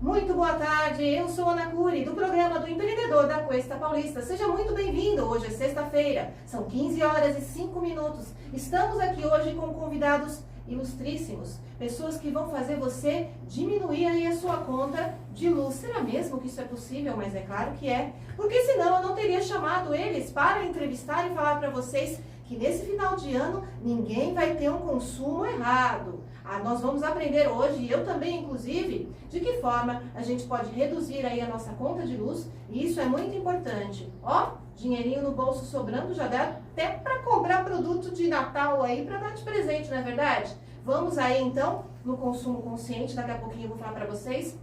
Muito boa tarde, eu sou Ana Cury, do programa do Empreendedor da Cuesta Paulista. Seja muito bem-vindo, hoje é sexta-feira, são 15 horas e 5 minutos. Estamos aqui hoje com convidados ilustríssimos, pessoas que vão fazer você diminuir aí a sua conta de luz. Será mesmo que isso é possível? Mas é claro que é, porque senão eu não teria chamado eles para entrevistar e falar para vocês que nesse final de ano ninguém vai ter um consumo errado. Nós vamos aprender hoje, e eu também inclusive, de que forma a gente pode reduzir aí a nossa conta de luz, e isso é muito importante. Ó, dinheirinho no bolso sobrando, já dá até para comprar produto de Natal aí para dar de presente, não é verdade? Vamos aí então no consumo consciente, daqui a pouquinho eu vou falar para vocês.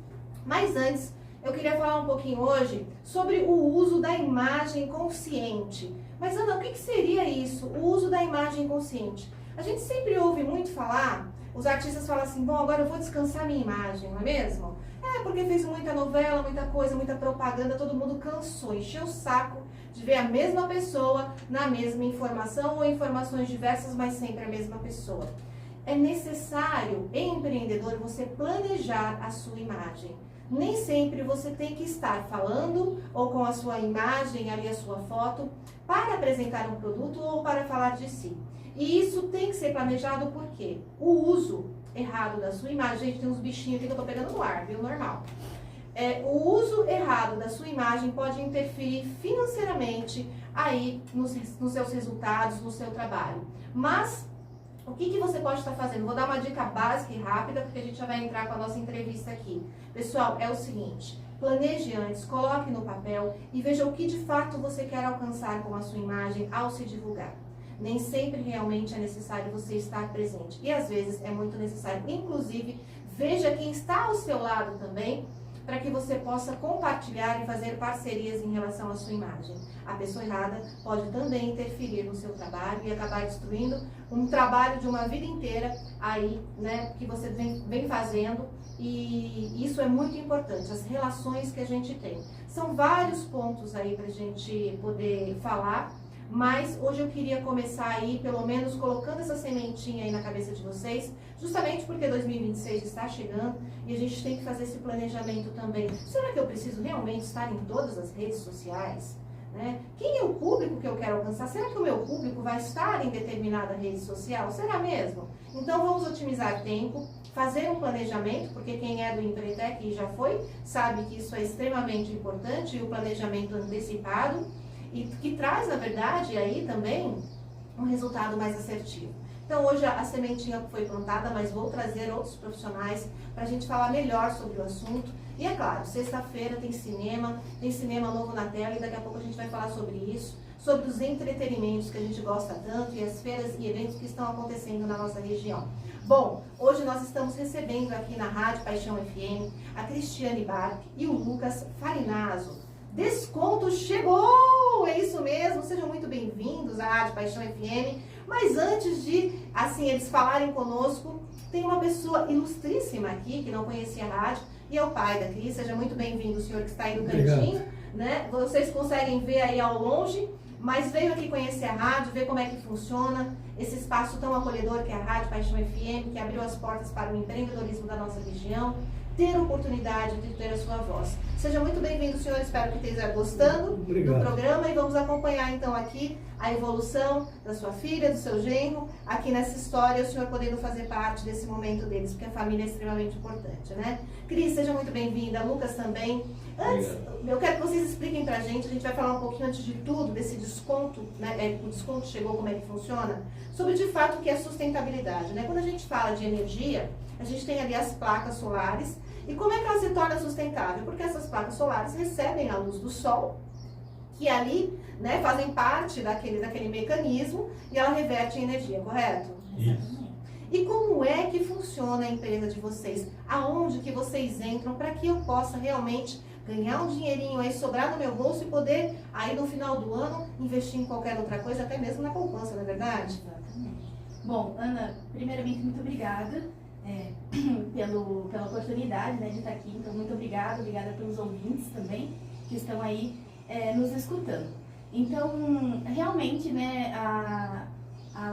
Mas antes, eu queria falar um pouquinho hoje sobre o uso da imagem consciente. Mas Ana, o que seria isso, o uso da imagem consciente? A gente sempre ouve muito falar, os artistas falam assim, bom, agora eu vou descansar minha imagem, não é mesmo? É, porque fez muita novela, muita coisa, muita propaganda, todo mundo cansou, encheu o saco de ver a mesma pessoa na mesma informação ou informações diversas, mas sempre a mesma pessoa. É necessário, empreendedor, você planejar a sua imagem. Nem sempre você tem que estar falando ou com a sua imagem, ali a sua foto, para apresentar um produto ou para falar de si. E isso tem que ser planejado porque o uso errado da sua imagem, gente, tem uns bichinhos aqui que eu tô pegando no ar, viu? Normal. O uso errado da sua imagem pode interferir financeiramente aí nos seus resultados, no seu trabalho. Mas o que você pode estar fazendo? Vou dar uma dica básica e rápida, porque a gente já vai entrar com a nossa entrevista aqui. Pessoal, é o seguinte, planeje antes, coloque no papel e veja o que de fato você quer alcançar com a sua imagem ao se divulgar. Nem sempre realmente é necessário você estar presente. E às vezes é muito necessário. Inclusive, veja quem está ao seu lado também, para que você possa compartilhar e fazer parcerias em relação à sua imagem. A pessoa errada pode também interferir no seu trabalho e acabar destruindo um trabalho de uma vida inteira aí, né, que você vem fazendo. E isso é muito importante, as relações que a gente tem. São vários pontos aí para a gente poder falar, mas hoje eu queria começar aí, pelo menos colocando essa sementinha aí na cabeça de vocês, justamente porque 2026 está chegando e a gente tem que fazer esse planejamento também. Será que eu preciso realmente estar em todas as redes sociais? Né? Quem é o público que eu quero alcançar? Será que o meu público vai estar em determinada rede social? Será mesmo? Então vamos otimizar tempo, fazer um planejamento, porque quem é do Empretec e já foi, sabe que isso é extremamente importante, e o planejamento antecipado, e que traz, na verdade, aí também um resultado mais assertivo. Então, hoje a sementinha foi plantada, mas vou trazer outros profissionais para a gente falar melhor sobre o assunto. E é claro, sexta-feira tem cinema novo na tela, e daqui a pouco a gente vai falar sobre isso, sobre os entretenimentos que a gente gosta tanto e as feiras e eventos que estão acontecendo na nossa região. Bom, hoje nós estamos recebendo aqui na Rádio Paixão FM a Cristiane Barque e o Lucas Farinazzo. Desconto chegou! É isso mesmo, sejam muito bem-vindos à Rádio Paixão FM. Mas antes de, assim, eles falarem conosco, tem uma pessoa ilustríssima aqui, que não conhecia a rádio, e é o pai da Cris. Seja muito bem-vindo, o senhor que está aí no cantinho, né? Vocês conseguem ver aí ao longe, mas veio aqui conhecer a rádio, ver como é que funciona esse espaço tão acolhedor que é a Rádio Paixão FM, que abriu as portas para o empreendedorismo da nossa região, ter a oportunidade de ter a sua voz. Seja muito bem-vindo, senhor, espero que esteja gostando do programa, e vamos acompanhar então aqui a evolução da sua filha, do seu genro, aqui nessa história, o senhor podendo fazer parte desse momento deles, porque a família é extremamente importante, né? Cris, seja muito bem-vinda, Lucas também. Antes, eu quero que vocês expliquem pra gente, a gente vai falar um pouquinho antes de tudo desse desconto, né? O desconto chegou, como é que funciona, sobre de fato o que é sustentabilidade, né? Quando a gente fala de energia, a gente tem ali as placas solares. E como é que ela se torna sustentável? Porque essas placas solares recebem a luz do sol, que ali, né, fazem parte daquele mecanismo, e ela reverte em energia, correto? Isso. E como é que funciona a empresa de vocês? Aonde que vocês entram para que eu possa realmente ganhar um dinheirinho aí, sobrar no meu bolso e poder, aí no final do ano, investir em qualquer outra coisa, até mesmo na poupança, não é verdade? Exatamente. Bom, Ana, primeiramente, muito obrigada pela oportunidade, né, de estar aqui. Então, muito obrigada pelos ouvintes também que estão aí nos escutando. Então, realmente, né,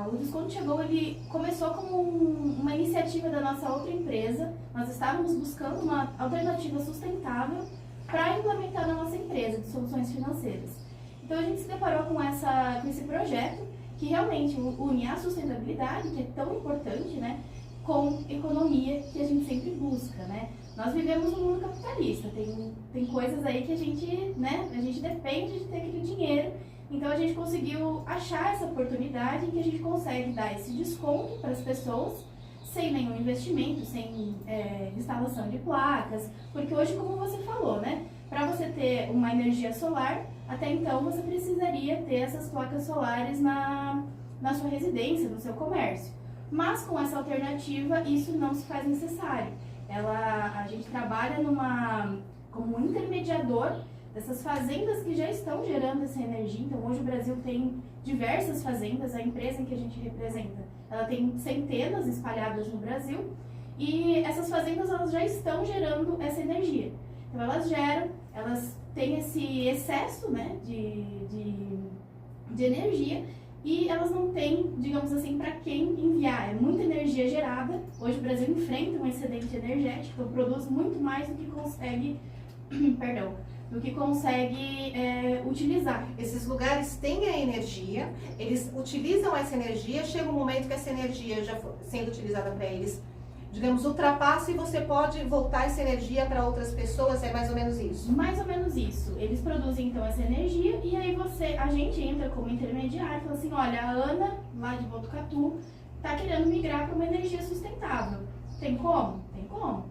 O desconto chegou, ele começou como uma iniciativa da nossa outra empresa. Nós estávamos buscando uma alternativa sustentável para implementar na nossa empresa de soluções financeiras. Então a gente se deparou com esse projeto que realmente une a sustentabilidade, que é tão importante, né, com economia, que a gente sempre busca, né? Nós vivemos um mundo capitalista, tem coisas aí que a gente, né, a gente depende de ter aquele dinheiro. Então a gente conseguiu achar essa oportunidade em que a gente consegue dar esse desconto para as pessoas sem nenhum investimento, sem instalação de placas, porque hoje, como você falou, né, para você ter uma energia solar, até então você precisaria ter essas placas solares na sua residência, no seu comércio. Mas com essa alternativa, isso não se faz necessário. A gente trabalha como um intermediador dessas fazendas que já estão gerando essa energia. Então hoje o Brasil tem diversas fazendas, a empresa em que a gente representa, ela tem centenas espalhadas no Brasil, e essas fazendas elas já estão gerando essa energia. Então elas têm esse excesso, né, de energia, e elas não têm, digamos assim, para quem enviar. É muita energia gerada. Hoje o Brasil enfrenta um excedente energético, então produz muito mais do que consegue, utilizar. Esses lugares têm a energia, eles utilizam essa energia, chega um momento que essa energia já sendo utilizada para eles, digamos, ultrapassa, e você pode voltar essa energia para outras pessoas, é mais ou menos isso? Mais ou menos isso. Eles produzem então essa energia e aí a gente entra como intermediário e fala assim, olha, a Ana, lá de Botucatu, está querendo migrar para uma energia sustentável. Tem como? Tem como.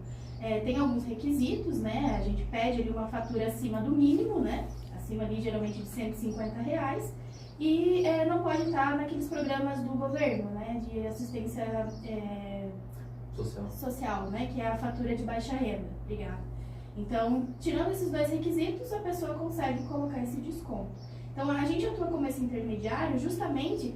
Tem alguns requisitos, né? A gente pede ali uma fatura acima do mínimo, né? Acima ali geralmente de R$150, e não pode estar naqueles programas do governo, né? De assistência social, né? Que é a fatura de baixa renda. Obrigada. Então, tirando esses dois requisitos, a pessoa consegue colocar esse desconto. Então, a gente atua como esse intermediário justamente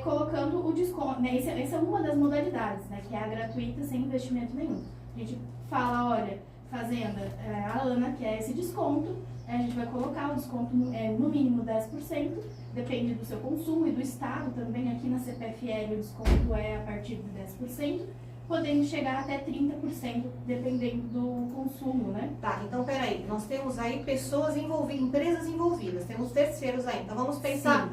colocando o desconto, né? Essa é uma das modalidades, né? Que é a gratuita, sem investimento nenhum. A gente fala, olha, fazenda, a Ana quer esse desconto, a gente vai colocar o desconto no mínimo 10%, depende do seu consumo e do estado também. Aqui na CPFL o desconto é a partir de 10%, podendo chegar até 30%, dependendo do consumo, né? Tá, então peraí, nós temos aí pessoas envolvidas, empresas envolvidas, temos terceiros aí, então vamos pensar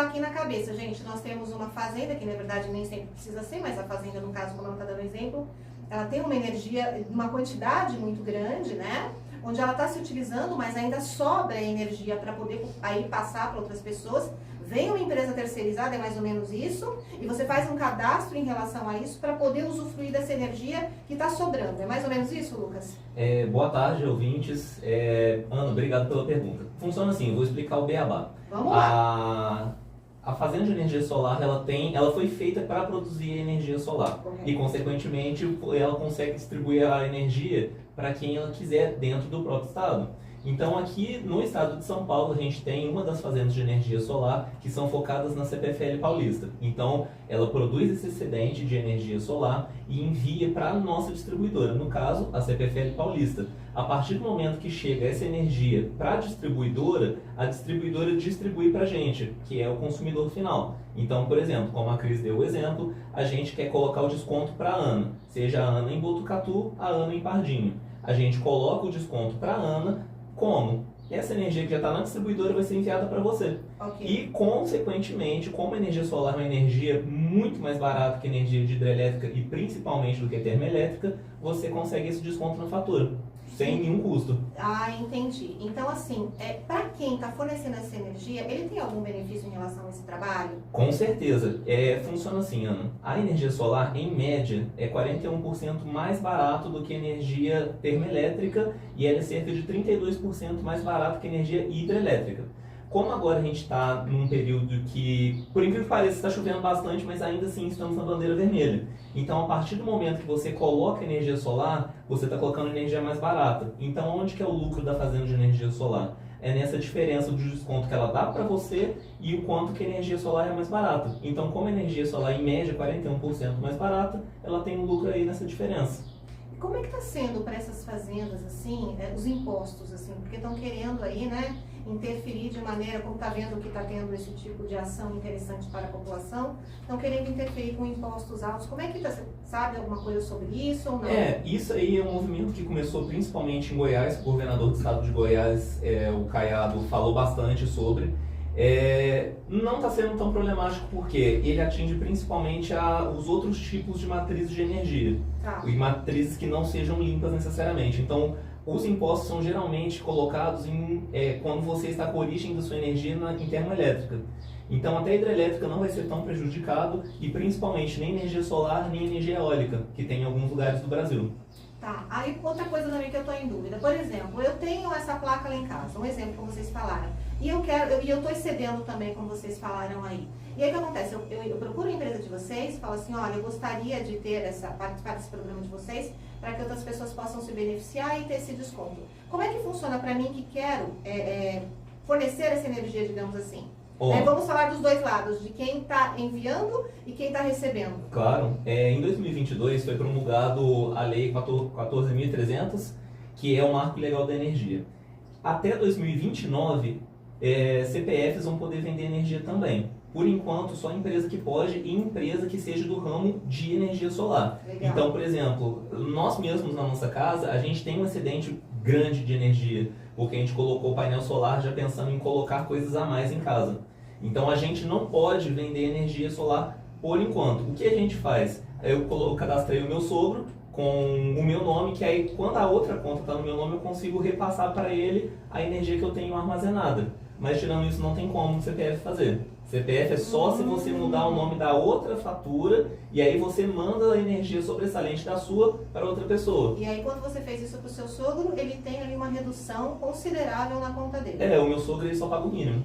aqui na cabeça, gente. Nós temos uma fazenda, que na verdade nem sempre precisa ser, mas a fazenda, no caso, como ela está dando exemplo, ela tem uma energia, uma quantidade muito grande, né? Onde ela está se utilizando, mas ainda sobra energia para poder aí passar para outras pessoas. Vem uma empresa terceirizada, é mais ou menos isso, e você faz um cadastro em relação a isso para poder usufruir dessa energia que está sobrando. É mais ou menos isso, Lucas? Boa tarde, ouvintes. Ana, obrigado pela pergunta. Funciona assim, vou explicar o beabá. Vamos lá. A fazenda de energia solar, ela foi feita para produzir energia solar. Correto. E, consequentemente, ela consegue distribuir a energia para quem ela quiser dentro do próprio estado. Então, aqui no estado de São Paulo, a gente tem uma das fazendas de energia solar que são focadas na CPFL Paulista. Então, ela produz esse excedente de energia solar e envia para a nossa distribuidora, no caso, a CPFL Paulista. A partir do momento que chega essa energia para a distribuidora distribui para a gente, que é o consumidor final. Então, por exemplo, como a Cris deu o exemplo, a gente quer colocar o desconto para a Ana, seja a Ana em Botucatu, a Ana em Pardinho. A gente coloca o desconto para a Ana. Como? Essa energia que já está na distribuidora vai ser enviada para você. Okay. E, consequentemente, como a energia solar é uma energia muito mais barata que a energia de hidrelétrica e principalmente do que a termoelétrica, você consegue esse desconto na fatura, sem nenhum custo. Ah, entendi. Então, assim, para quem está fornecendo essa energia, ele tem algum benefício em relação a esse trabalho? Com certeza. Funciona assim, Ana. A energia solar, em média, é 41% mais barato do que a energia termoelétrica e ela é cerca de 32% mais barato que a energia hidrelétrica. Como agora a gente está num período que, por incrível que pareça, está chovendo bastante, mas ainda assim estamos na bandeira vermelha. Então, a partir do momento que você coloca energia solar, você está colocando energia mais barata. Então, onde que é o lucro da fazenda de energia solar? É nessa diferença do desconto que ela dá para você e o quanto que a energia solar é mais barata. Então, como a energia solar, em média, 41% mais barata, ela tem um lucro aí nessa diferença. Como é que está sendo para essas fazendas, assim, os impostos, assim, porque estão querendo aí, né, interferir de maneira, como está vendo que está tendo esse tipo de ação interessante para a população, estão querendo interferir com impostos altos. Como é que está? Você sabe alguma coisa sobre isso ou não? Isso aí é um movimento que começou principalmente em Goiás. O governador do estado de Goiás, o Caiado, falou bastante sobre. Não está sendo tão problemático porque ele atinge principalmente os outros tipos de matrizes de energia. Tá. E matrizes que não sejam limpas necessariamente. Então, os impostos são geralmente colocados quando você está com a origem da sua energia em termoelétrica. Então, até a hidrelétrica não vai ser tão prejudicado e principalmente nem energia solar, nem energia eólica, que tem em alguns lugares do Brasil. Tá, aí outra coisa também que eu estou em dúvida. Por exemplo, eu tenho essa placa lá em casa, um exemplo como vocês falaram. E eu estou excedendo também, como vocês falaram aí. E aí o que acontece? Eu procuro a empresa de vocês e falo assim, olha, eu gostaria de participar desse programa de vocês para que outras pessoas possam se beneficiar e ter esse desconto. Como é que funciona para mim que quero fornecer essa energia, digamos assim? Vamos falar dos dois lados, de quem está enviando e quem está recebendo. Claro. Em 2022 foi promulgado a Lei 14.300, que é o Marco Legal da Energia. Até 2029, CPFs vão poder vender energia também. Por enquanto, só empresa que pode e empresa que seja do ramo de energia solar. Legal. Então, por exemplo, nós mesmos na nossa casa, a gente tem um excedente grande de energia, porque a gente colocou o painel solar já pensando em colocar coisas a mais em casa. Então, a gente não pode vender energia solar por enquanto. O que a gente faz? Eu cadastrei o meu sogro com o meu nome, que aí quando a outra conta está no meu nome, eu consigo repassar para ele a energia que eu tenho armazenada. Mas tirando isso, não tem como o CPF fazer. CPF é só se você mudar o nome da outra fatura e aí você manda a energia sobressalente da sua para outra pessoa. E aí quando você fez isso para o seu sogro, ele tem ali uma redução considerável na conta dele. O meu sogro ele só paga o mínimo.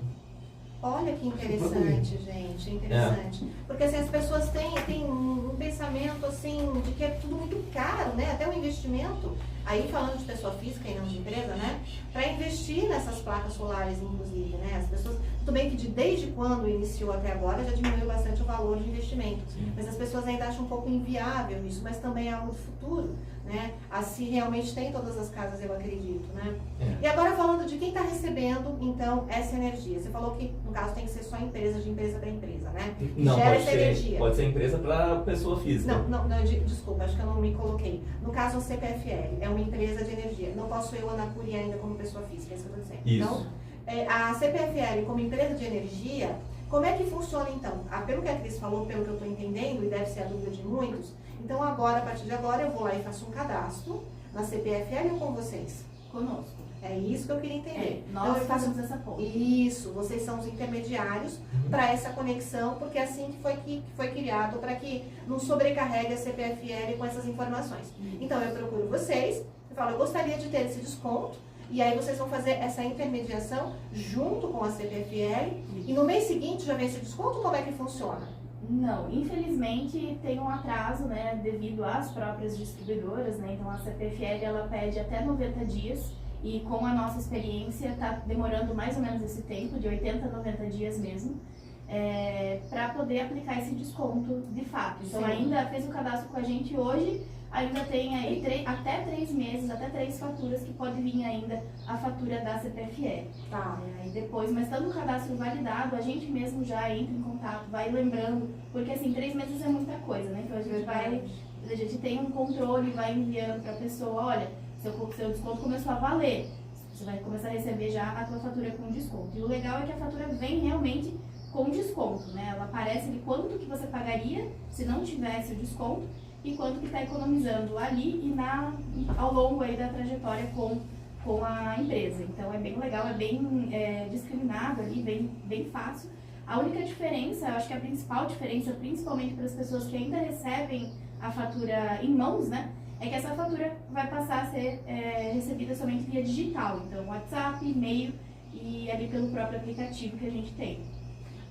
Olha que interessante, gente, interessante. Porque assim, as pessoas têm um pensamento assim, de que é tudo muito caro, né? Até o investimento, aí falando de pessoa física e não de empresa, né? Para investir nessas placas solares, inclusive, né? As pessoas, tudo bem que desde quando iniciou até agora já diminuiu bastante o valor de investimento. Sim. Mas as pessoas ainda acham um pouco inviável isso, mas também é algo do futuro, né? Assim realmente tem em todas as casas, eu acredito, né? E agora falando de quem está recebendo, então, essa energia. Você falou que, no caso, tem que ser só empresa, de empresa para empresa, né? Não, gera essa energia. Pode ser empresa para pessoa física. Não, desculpa, acho que eu não me coloquei. No caso, o CPFL é uma empresa de energia. Não posso eu, Ana Curi, ainda como pessoa física, é isso que eu estou dizendo. Isso. Então, a CPFL como empresa de energia, como é que funciona então? Pelo que a Cris falou, pelo que eu estou entendendo, e deve ser a dúvida de muitos, então agora, a partir de agora, eu vou lá e faço um cadastro na CPFL ou com vocês? Conosco. É isso que eu queria entender. Nós então, eu faço fazemos essa ponte. Isso, vocês são os intermediários para essa conexão, porque é assim que foi criado, para que não sobrecarregue a CPFL com essas informações. Então, eu procuro vocês, eu falo, eu gostaria de ter esse desconto, e aí vocês vão fazer essa intermediação junto com a CPFL, e no mês seguinte já vem esse desconto, como é que funciona? Não, infelizmente tem um atraso, né, devido às próprias distribuidoras, né, então a CPFL ela pede até 90 dias, e com a nossa experiência está demorando mais ou menos esse tempo, de 80 a 90 dias mesmo, para poder aplicar esse desconto de fato. Então Sim. ainda fez o cadastro com a gente hoje, ainda tem aí até 3 meses, até 3 faturas que pode vir ainda a fatura da CPFL. Tá. Aí depois, mas estando o cadastro validado, a gente mesmo já entra em contato, vai lembrando, porque assim, 3 meses é muita coisa, né? Então a gente tem um controle, vai enviando para a pessoa, olha, seu desconto começou a valer, você vai começar a receber já a tua fatura com desconto. E o legal é que a fatura vem realmente com desconto, né? Ela aparece ali quanto que você pagaria se não tivesse o desconto e quanto que está economizando ali e ao longo aí da trajetória com a empresa. Então é bem legal, é bem discriminado ali, bem fácil. A única diferença, eu acho que a principal diferença, principalmente para as pessoas que ainda recebem a fatura em mãos, né? É que essa fatura vai passar a ser recebida somente via digital. Então WhatsApp, e-mail e ali pelo próprio aplicativo que a gente tem.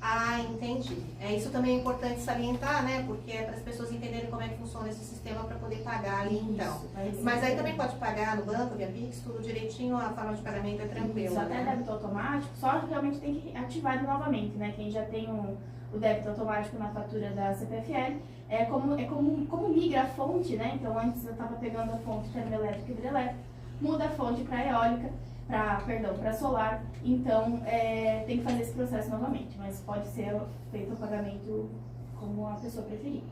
Ah, entendi. Isso também é importante salientar, né? Porque é para as pessoas entenderem como é que funciona esse sistema para poder pagar ali, então. Mas aí também pode pagar no banco, via Pix, tudo direitinho, a forma de pagamento é tranquila. Isso, até né? débito automático, só realmente tem que ativar ele novamente, né? Quem já tem o débito automático na fatura da CPFL, como migra a fonte, né? Então antes eu estava pegando a fonte termoelétrica e hidrelétrica, muda a fonte para eólica. para solar, então tem que fazer esse processo novamente, mas pode ser feito o pagamento como a pessoa preferir.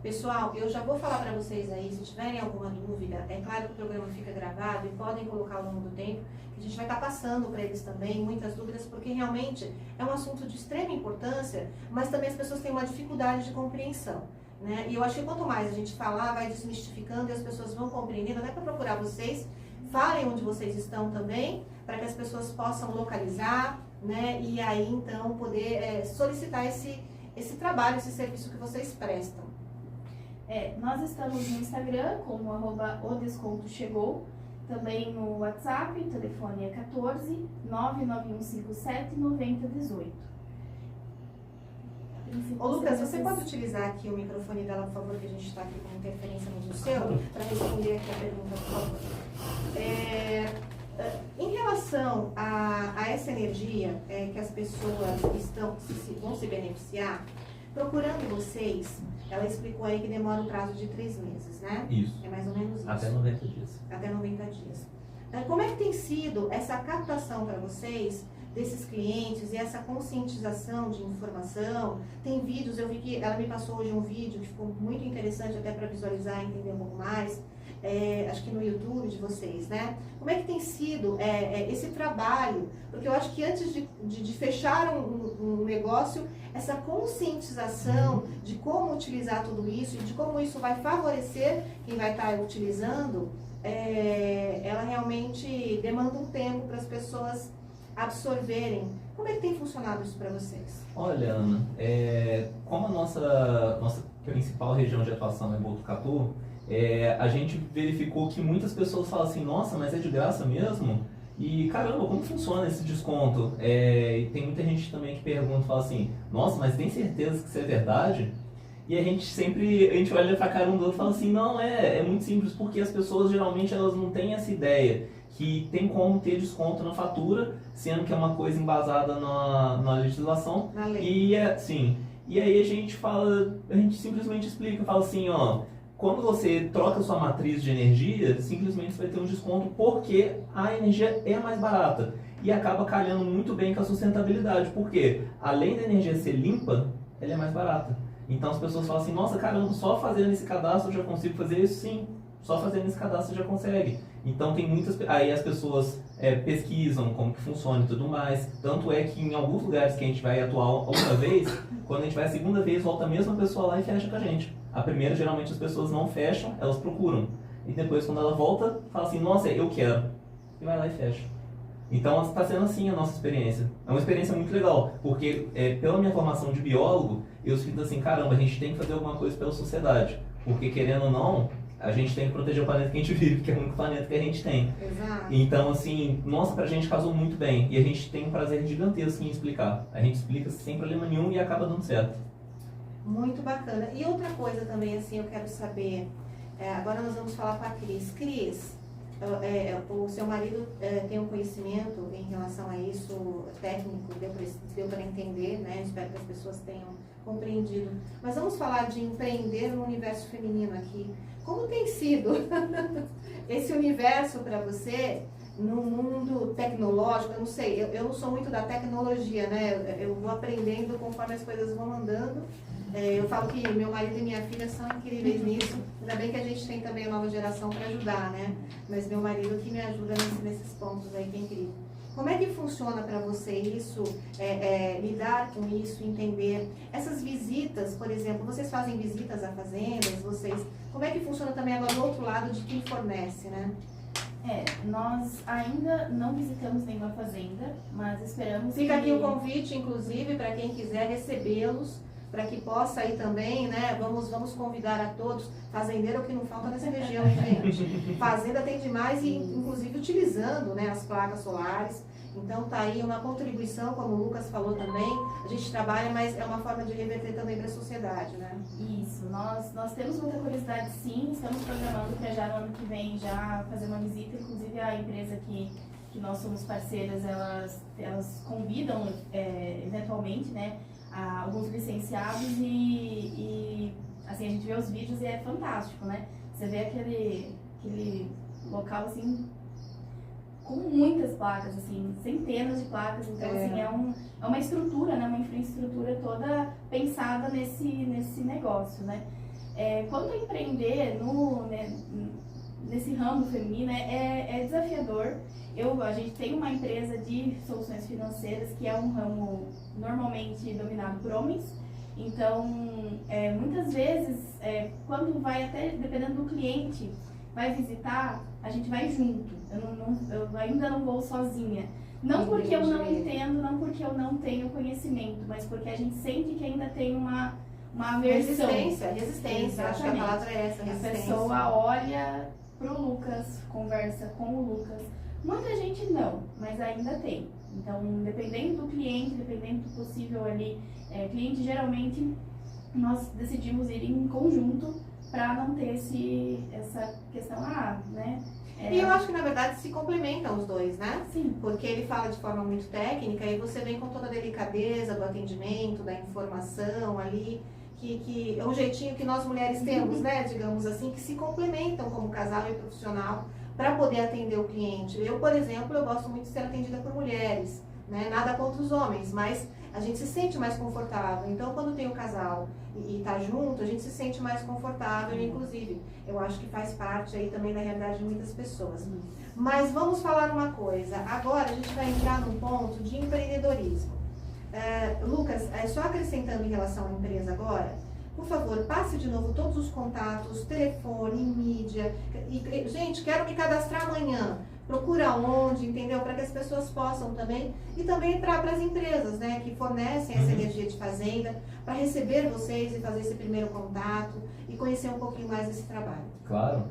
Pessoal, eu já vou falar para vocês aí, se tiverem alguma dúvida, é claro que o programa fica gravado e podem colocar ao longo do tempo, que a gente vai estar passando para eles também muitas dúvidas, porque realmente é um assunto de extrema importância, mas também as pessoas têm uma dificuldade de compreensão, né? E eu acho que quanto mais a gente falar, vai desmistificando e as pessoas vão compreendendo, até para procurar vocês, falem onde vocês estão também, para que as pessoas possam localizar, né? E aí então poder solicitar esse trabalho, esse serviço que vocês prestam. Nós estamos no Instagram como @odescontochegou, também no WhatsApp, o telefone é 14 99157 9018. Ô Lucas, você pode utilizar aqui o microfone dela, por favor, que a gente está aqui com interferência no seu, para responder aqui a pergunta, por favor. Em relação a essa energia que as pessoas vão se beneficiar, procurando vocês, ela explicou aí que demora um prazo de 3 meses, né? Isso. É mais ou menos isso. Até 90 dias. Até 90 dias. Como é que tem sido essa captação para vocês desses clientes e essa conscientização de informação? Tem vídeos, eu vi que ela me passou hoje um vídeo que ficou muito interessante até para visualizar e entender um pouco mais. Acho que no YouTube de vocês, né? Como é que tem sido esse trabalho? Porque eu acho que antes de fechar um negócio, essa conscientização de como utilizar tudo isso e de como isso vai favorecer quem vai estar utilizando, ela realmente demanda um tempo para as pessoas absorverem. Como é que tem funcionado isso para vocês? Olha, Ana, como a nossa principal região de atuação é Botucatu, a gente verificou que muitas pessoas falam assim, nossa, mas é de graça mesmo? E caramba, como funciona esse desconto? E tem muita gente também que pergunta, fala assim, nossa, mas tem certeza que isso é verdade? E a gente olha pra cara um do outro e fala assim, não, é muito simples, porque as pessoas geralmente elas não têm essa ideia que tem como ter desconto na fatura, sendo que é uma coisa embasada na legislação. Na lei. E aí a gente simplesmente explica, fala assim, ó, quando você troca sua matriz de energia, simplesmente você vai ter um desconto porque a energia é mais barata. E acaba calhando muito bem com a sustentabilidade, porque além da energia ser limpa, ela é mais barata. Então as pessoas falam assim, nossa, caramba, só fazendo esse cadastro eu já consigo fazer isso? Sim, só fazendo esse cadastro você já consegue. Então tem muitas... Aí as pessoas pesquisam como que funciona e tudo mais. Tanto é que em alguns lugares que a gente vai atuar uma vez, quando a gente vai a segunda vez, volta a mesma pessoa lá e fecha com a gente. A primeira, geralmente, as pessoas não fecham, elas procuram. E depois, quando ela volta, fala assim, nossa, eu quero. E vai lá e fecha. Então, está sendo assim a nossa experiência. É uma experiência muito legal, porque pela minha formação de biólogo, eu sinto assim, caramba, a gente tem que fazer alguma coisa pela sociedade. Porque, querendo ou não, a gente tem que proteger o planeta que a gente vive, que é o único planeta que a gente tem. Exato. Então, assim, nossa, pra gente casou muito bem. E a gente tem um prazer gigantesco em explicar. A gente explica sem problema nenhum e acaba dando certo. Muito bacana. E outra coisa também, assim, eu quero saber, agora nós vamos falar com a Cris. Cris, o seu marido tem um conhecimento em relação a isso, técnico, deu para entender, né? Espero que as pessoas tenham compreendido. Mas vamos falar de empreender no universo feminino aqui. Como tem sido esse universo para você no mundo tecnológico? Eu não sei, eu não sou muito da tecnologia, né? Eu vou aprendendo conforme as coisas vão andando. Eu falo que meu marido e minha filha são incríveis nisso. Ainda bem que a gente tem também a nova geração para ajudar, né? Mas meu marido que me ajuda nesses pontos aí, que é incrível. Como é que funciona para você isso, lidar com isso, entender? Essas visitas, por exemplo, vocês fazem visitas a fazendas, como é que funciona também agora do outro lado de quem fornece, né? Nós ainda não visitamos nenhuma fazenda, mas esperamos Fica aqui o convite, inclusive, para quem quiser recebê-los, para que possa ir também, né? Vamos convidar a todos. Fazendeiro é o que não falta nessa região, gente. Fazenda tem demais, e inclusive utilizando, né, as placas solares. Então tá aí uma contribuição, como o Lucas falou também. A gente trabalha, mas é uma forma de reverter também para a sociedade, né? Isso, nós temos muita curiosidade, sim. Estamos programando para já no ano que vem já fazer uma visita. Inclusive a empresa que nós somos parceiras, elas convidam eventualmente, né, alguns licenciados e assim, a gente vê os vídeos e é fantástico, né? Você vê aquele local assim com muitas placas, assim, centenas de placas. Então, assim, é uma estrutura, né, uma infraestrutura toda pensada nesse negócio, né. Quanto a empreender nesse ramo feminino, é desafiador. A gente tem uma empresa de soluções financeiras que é um ramo normalmente dominado por homens. Então, muitas vezes, quando vai até, dependendo do cliente, vai visitar, a gente vai junto. Eu ainda não vou sozinha. Não porque eu não entendo, não porque eu não tenho conhecimento, mas porque a gente sente que ainda tem uma aversão. Resistência. Acho que a palavra é essa, resistência. A pessoa olha pro Lucas, conversa com o Lucas. Muita gente não, mas ainda tem. Então, dependendo do cliente, dependendo do possível ali, cliente, geralmente nós decidimos ir em conjunto para não ter essa questão, né? E eu acho que, na verdade, se complementam os dois, né? Sim. Porque ele fala de forma muito técnica e você vem com toda a delicadeza do atendimento, da informação ali, que é um jeitinho que nós mulheres temos, né? Digamos assim, que se complementam como casal e profissional para poder atender o cliente. Eu, por exemplo, eu gosto muito de ser atendida por mulheres, né? Nada contra os homens, mas a gente se sente mais confortável. Então, quando tem o casal e tá junto, a gente se sente mais confortável, inclusive. Eu acho que faz parte aí também da realidade de muitas pessoas. Mas vamos falar uma coisa. Agora a gente vai entrar num ponto de empreendedorismo. Lucas, só acrescentando em relação à empresa agora, por favor, passe de novo todos os contatos, telefone, mídia. Gente, quero me cadastrar amanhã. Procura onde, entendeu? Para que as pessoas possam também. E também para as empresas, né? Que fornecem essa energia de fazenda, para receber vocês e fazer esse primeiro contato e conhecer um pouquinho mais desse trabalho. Claro.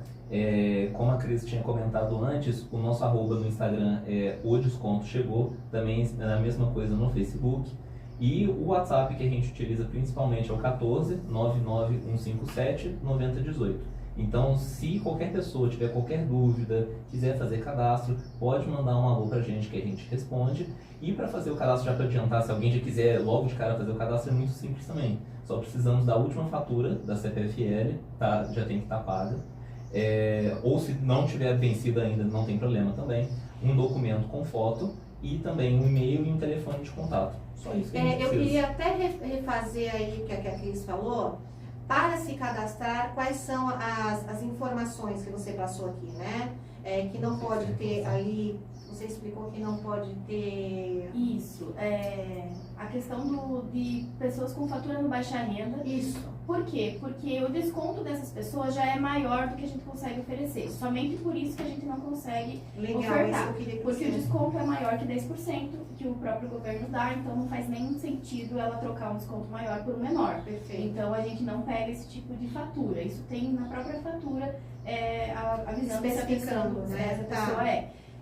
Como a Cris tinha comentado antes, o nosso arroba no Instagram é O Desconto Chegou. Também é a mesma coisa no Facebook. E o WhatsApp que a gente utiliza principalmente é o 14 99157 9018. Então, se qualquer pessoa tiver qualquer dúvida, quiser fazer cadastro, pode mandar um alô pra gente que a gente responde. E para fazer o cadastro, já para adiantar, se alguém já quiser logo de cara fazer o cadastro, é muito simples também. Só precisamos da última fatura da CPFL, tá? Já tem que estar paga. Ou se não tiver vencida ainda, não tem problema também. Um documento com foto e também um e-mail e um telefone de contato. Só isso que a gente eu precisa. queria até refazer aí o que a Cris falou. Para se cadastrar, quais são as informações que você passou aqui, né? Que não pode ter ali, você explicou que não pode ter... Isso, a questão de pessoas com fatura no baixa renda. Isso. Por quê? Porque o desconto dessas pessoas já é maior do que a gente consegue oferecer. Somente por isso que a gente não consegue ofertar. Eu queria que porque você... o desconto é maior que 10% que o próprio governo dá, então não faz nenhum sentido ela trocar um desconto maior por um menor. Perfeito. Então a gente não pega esse tipo de fatura. Isso tem na própria fatura avisando se a pessoa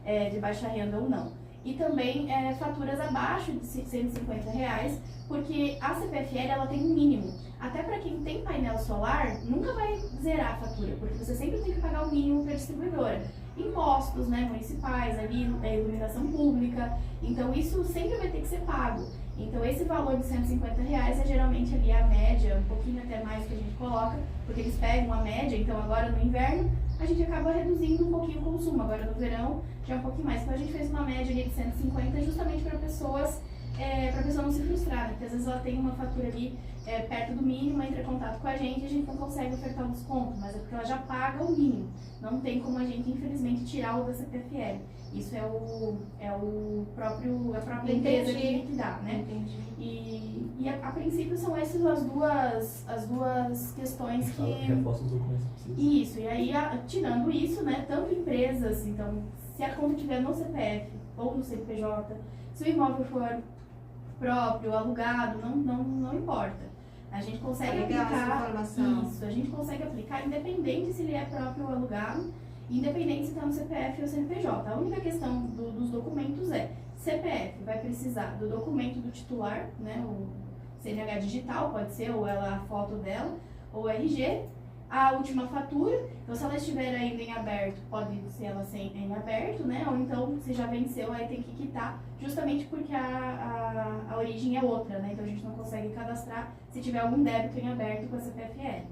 é de baixa renda ou não. E também faturas abaixo de R$150, porque a CPFL ela tem um mínimo. Até para quem tem painel solar, nunca vai zerar a fatura, porque você sempre tem que pagar o mínimo para a distribuidora. Impostos, né, municipais, ali, iluminação pública, então isso sempre vai ter que ser pago. Então esse valor de R$150 é geralmente ali a média, um pouquinho até mais que a gente coloca, porque eles pegam a média, então agora no inverno a gente acaba reduzindo um pouquinho o consumo, agora no verão já é um pouquinho mais. Então a gente fez uma média ali de 150 justamente para pessoas, para a pessoa não se frustrar, né? Porque às vezes ela tem uma fatura ali perto do mínimo, entra em contato com a gente não consegue ofertar um desconto, mas é porque ela já paga o mínimo. Não tem como a gente, infelizmente, tirar o da CPFL. Isso é a própria empresa que dá, né? Entendi. E a princípio são essas as duas questões que... Reforça os documentos que precisa. Isso, e aí tirando isso, né, tanto empresas, então, se a conta estiver no CPF ou no CNPJ, se o imóvel for próprio, alugado, não importa. A gente consegue aplicar essa informação. isso, a gente consegue aplicar independente se ele é próprio ou alugado, independente se está no CPF ou CNPJ. A única questão dos documentos CPF vai precisar do documento do titular, né, o CNH digital, pode ser, ou a foto dela, ou RG, a última fatura. Então, se ela estiver ainda em aberto, pode ser ela em aberto, né, ou então, se já venceu, aí tem que quitar, justamente porque a origem é outra, né, então a gente não consegue cadastrar se tiver algum débito em aberto com a CPFL.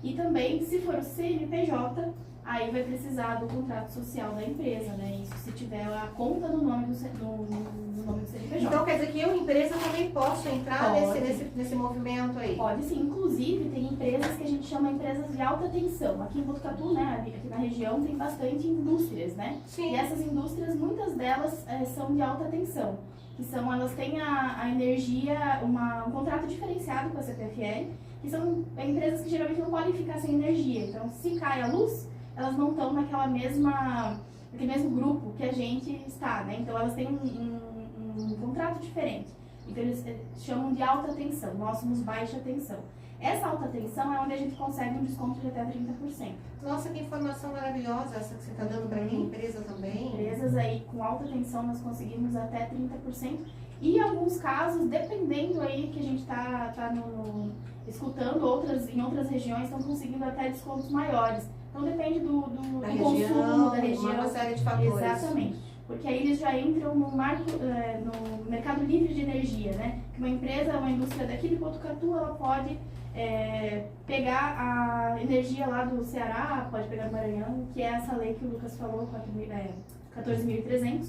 E também, se for o CNPJ, aí vai precisar do contrato social da empresa, né? Isso se tiver a conta no nome do CNPJ. Então quer dizer que eu, empresa, também posso entrar Pode. nesse movimento aí? Pode sim, inclusive tem empresas que a gente chama empresas de alta tensão. Aqui em Botucatu, né, aqui na região, tem bastante indústrias, né? Sim. E essas indústrias, muitas delas são de alta tensão, que são, elas têm a energia, um contrato diferenciado com a CPFL, que são empresas que geralmente não podem ficar sem energia. Então, se cai a luz, elas não estão naquele mesmo grupo que a gente está, né? Então, elas têm um contrato diferente. Então, eles chamam de alta tensão, nós somos baixa tensão. Essa alta tensão é onde a gente consegue um desconto de até 30%. Nossa, que informação maravilhosa essa que você está dando para mim, empresa também. Empresas aí com alta tensão nós conseguimos até 30%. E em alguns casos, dependendo aí que a gente está escutando, em outras regiões estão conseguindo até descontos maiores. Então depende do consumo da região. Uma série de fatores. Exatamente. Porque aí eles já entram no mercado livre de energia, né? Que uma empresa, uma indústria daqui de Botucatu, ela pode pegar a energia lá do Ceará, pode pegar do Maranhão, que é essa lei que o Lucas falou, 14.300,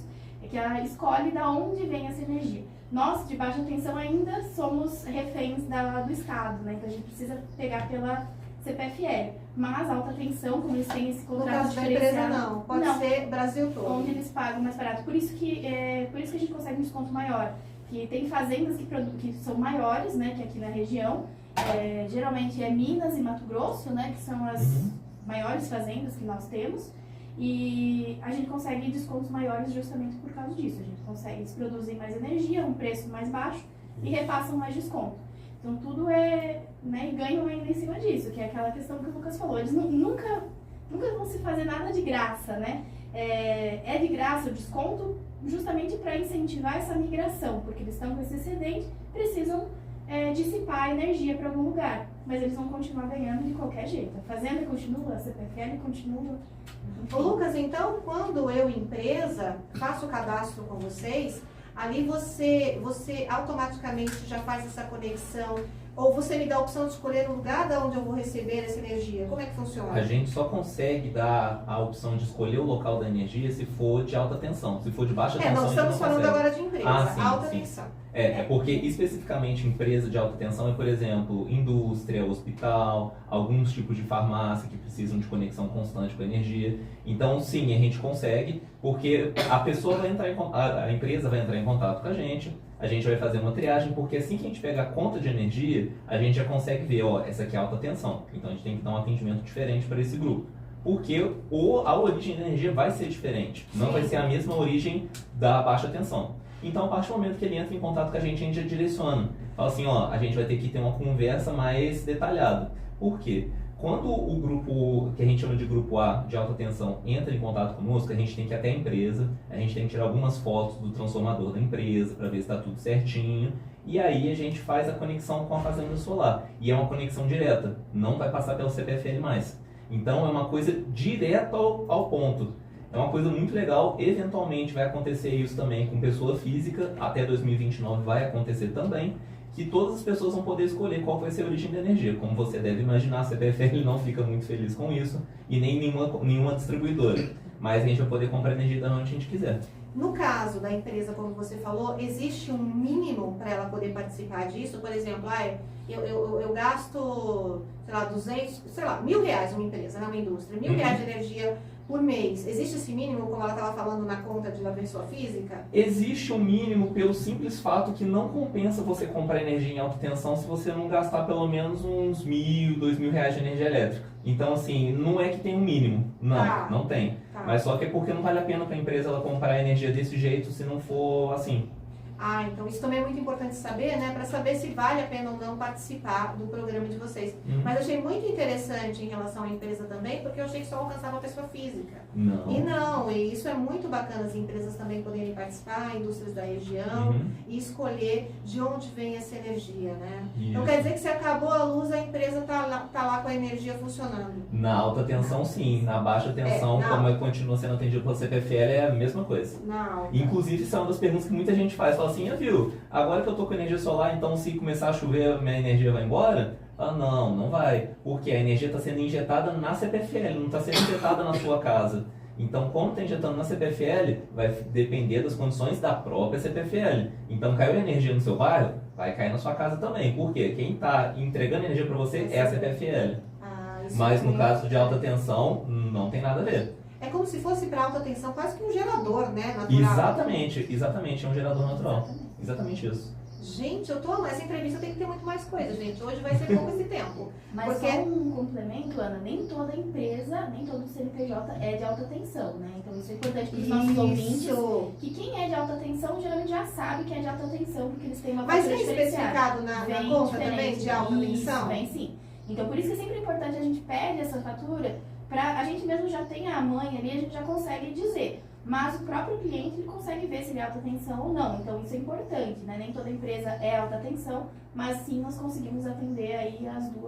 que ela escolhe de onde vem essa energia. Nós, de baixa tensão, ainda somos reféns do Estado, né? Então a gente precisa pegar pela CPFL. Mas alta tensão, como eles têm esse contrato no caso da empresa, diferenciado, não. Pode ser Brasil todo. onde eles pagam mais barato. Por isso que a gente consegue um desconto maior. Que tem fazendas que são maiores, né? Que aqui na região. Geralmente é Minas e Mato Grosso, né? Que são as maiores fazendas que nós temos. E a gente consegue descontos maiores justamente por causa disso. A gente consegue, eles produzem mais energia, um preço mais baixo e repassam mais desconto. Então tudo né, e ganham ainda em cima disso, que é aquela questão que o Lucas falou. Eles nunca vão se fazer nada de graça, né? É de graça o desconto justamente para incentivar essa migração, porque eles estão com esse excedente, precisam dissipar a energia para algum lugar. Mas eles vão continuar ganhando de qualquer jeito. A fazenda continua, a CPFL continua. Ô, Lucas, então, quando eu, empresa, faço o cadastro com vocês, ali você automaticamente já faz essa conexão, ou você me dá a opção de escolher o lugar de onde eu vou receber essa energia? Como é que funciona? A gente só consegue dar a opção de escolher o local da energia se for de alta tensão. Se for de baixa tensão, nós estamos a gente não falando consegue. agora de empresa, Sim, alta sim. tensão. É porque especificamente empresa de alta tensão é, por exemplo, indústria, hospital, alguns tipos de farmácia que precisam de conexão constante com a energia. Então, sim, a gente consegue, porque a empresa vai entrar em contato com a gente vai fazer uma triagem, porque assim que a gente pega a conta de energia, a gente já consegue ver, essa aqui é alta tensão. Então a gente tem que dar um atendimento diferente para esse grupo. Porque a origem da energia vai ser diferente, não vai ser a mesma origem da baixa tensão. Então, a partir do momento que ele entra em contato com a gente já direciona. Fala assim, a gente vai ter que ter uma conversa mais detalhada. Por quê? Quando o grupo, que a gente chama de grupo A, de alta tensão, entra em contato conosco, a gente tem que ir até a empresa, a gente tem que tirar algumas fotos do transformador da empresa para ver se está tudo certinho. E aí a gente faz a conexão com a fazenda solar. E é uma conexão direta, não vai passar pelo CPFL mais. Então, é uma coisa direta ao ponto. É uma coisa muito legal, eventualmente vai acontecer isso também com pessoa física, até 2029 vai acontecer também, que todas as pessoas vão poder escolher qual vai ser a origem da energia. Como você deve imaginar, a CPFL não fica muito feliz com isso, e nem nenhuma distribuidora. Mas a gente vai poder comprar energia da onde a gente quiser. No caso da empresa, como você falou, existe um mínimo para ela poder participar disso? Por exemplo, eu gasto, sei lá, 200, sei lá, R$1.000 uma empresa, uma indústria, R$1.000 de energia por mês. Existe esse mínimo, como ela estava falando, na conta da pessoa física? Existe um mínimo pelo simples fato que não compensa você comprar energia em alta tensão se você não gastar pelo menos uns R$1.000, R$2.000 de energia elétrica. Então, assim, não é que tem um mínimo. Não, não tem. Tá. Mas só que é porque não vale a pena para a empresa ela comprar energia desse jeito se não for assim. Então isso também é muito importante saber, né? Para saber se vale a pena ou não participar do programa de vocês. Mas eu achei muito interessante em relação à empresa também, porque eu achei que só alcançava a pessoa física. E isso é muito bacana, as empresas também poderem participar, indústrias da região, e escolher de onde vem essa energia, né? Isso. Então quer dizer que se acabou a luz, a empresa tá lá com a energia funcionando. Na alta tensão, sim. Na baixa tensão, como continua sendo atendido pela CPFL, é a mesma coisa. Não. Inclusive, isso é uma das perguntas que muita gente faz. Fala assim, viu? Agora que eu tô com energia solar, então se começar a chover, minha energia vai embora? Ah, não vai. Porque a energia está sendo injetada na CPFL, não está sendo injetada na sua casa. Então, como está injetando na CPFL, vai depender das condições da própria CPFL. Então, caiu energia no seu bairro, vai cair na sua casa também. Por quê? Quem está entregando energia para você é a CPFL. Mas no caso de alta tensão, não tem nada a ver. É como se fosse para alta tensão quase que um gerador, né? Natural. Exatamente, é um gerador natural. Exatamente isso. Gente, essa entrevista tem que ter muito mais coisa, gente. Hoje vai ser pouco esse tempo. Mas porque... só um complemento, Ana, nem toda empresa, nem todo CNPJ é de alta tensão, né? Então isso é importante para os nossos ouvintes, que quem é de alta tensão geralmente já sabe que é de alta tensão, porque eles têm uma Mas fatura vem especificado na conta também de alta tensão? Vem sim. Então por isso que é sempre importante a gente pede essa fatura, para a gente mesmo já tem a manha ali, a gente já consegue dizer. Mas o próprio cliente ele consegue ver se ele é alta tensão ou não. Então isso é importante, né? Nem toda empresa é alta tensão, mas sim nós conseguimos atender aí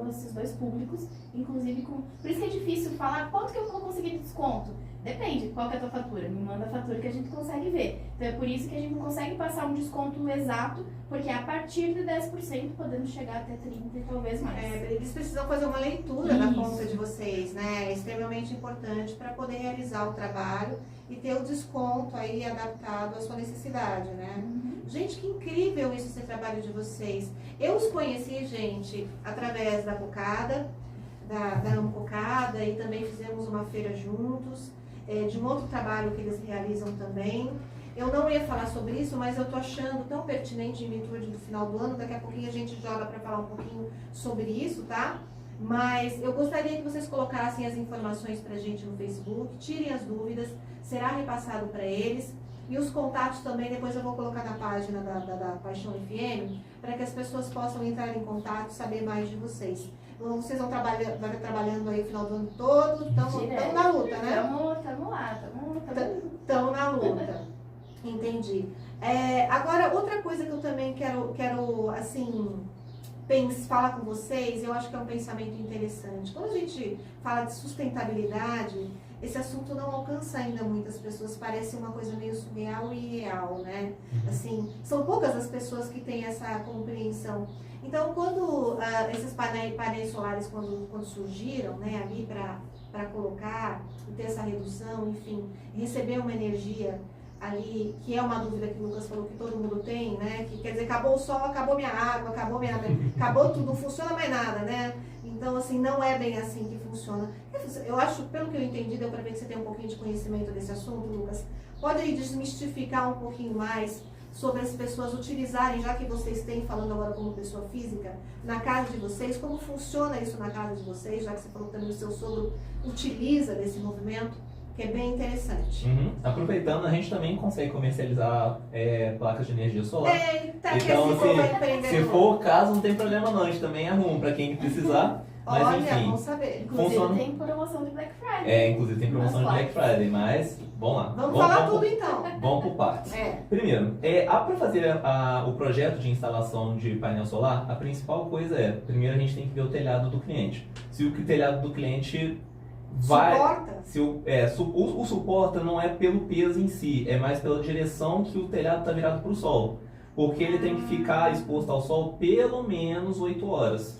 esses dois públicos, inclusive com... Por isso que é difícil falar quanto que eu vou conseguir de desconto. Depende, qual que é a tua fatura? Me manda a fatura que a gente consegue ver. Então é por isso que a gente não consegue passar um desconto exato, porque a partir de 10% podemos chegar até 30% e talvez mais. Eles precisam fazer uma leitura da conta de vocês, né? É extremamente importante para poder realizar o trabalho e ter o desconto aí adaptado à sua necessidade, né? Gente, que incrível esse trabalho de vocês. Eu os conheci, gente, através da Cocada, da Amo Cocada, e também fizemos uma feira juntos, de um outro trabalho que eles realizam também. Eu não ia falar sobre isso, mas eu tô achando tão pertinente em virtude do final do ano. Daqui a pouquinho a gente joga para falar um pouquinho sobre isso, tá? Mas eu gostaria que vocês colocassem as informações pra gente no Facebook, tirem as dúvidas, será repassado para eles. E os contatos também, depois eu vou colocar na página da Paixão FM, para que as pessoas possam entrar em contato, saber mais de vocês. Vocês vão trabalhando aí o final do ano todo, estão na luta, né? Estamos lá, estão na luta. Entendi. Agora, outra coisa que eu também quero assim, falar com vocês, eu acho que é um pensamento interessante. Quando a gente fala de sustentabilidade, esse assunto não alcança ainda muitas pessoas, parece uma coisa meio surreal e irreal, né? Assim, são poucas as pessoas que têm essa compreensão. Então, quando esses painéis solares, quando surgiram, né, ali para colocar e ter essa redução, enfim, receber uma energia ali, que é uma dúvida que o Lucas falou que todo mundo tem, né? Que quer dizer, acabou o sol, acabou minha água, acabou tudo, não funciona mais nada, né? Então, assim, não é bem assim que funciona. Eu acho, pelo que eu entendi, deu para ver que você tem um pouquinho de conhecimento desse assunto, Lucas. Pode aí desmistificar um pouquinho mais sobre as pessoas utilizarem, já que vocês têm, falando agora como pessoa física, na casa de vocês, como funciona isso na casa de vocês, já que você falou que também o seu sogro utiliza desse movimento, que é bem interessante. Aproveitando, a gente também consegue comercializar placas de energia solar. Eita, então, se for o caso, não tem problema não, a gente também arruma para quem precisar. Mas, olha, enfim, vamos saber. Inclusive tem promoção de Black Friday. Inclusive tem promoção de Black Friday, mas vamos lá. Vamos falar tudo então. Vamos por partes. Primeiro, para fazer o projeto de instalação de painel solar, a principal coisa primeiro a gente tem que ver o telhado do cliente. Se o telhado do cliente suporta? O suporta não é pelo peso em si, é mais pela direção que o telhado está virado para o sol. Porque ele tem que ficar exposto ao sol pelo menos 8 horas.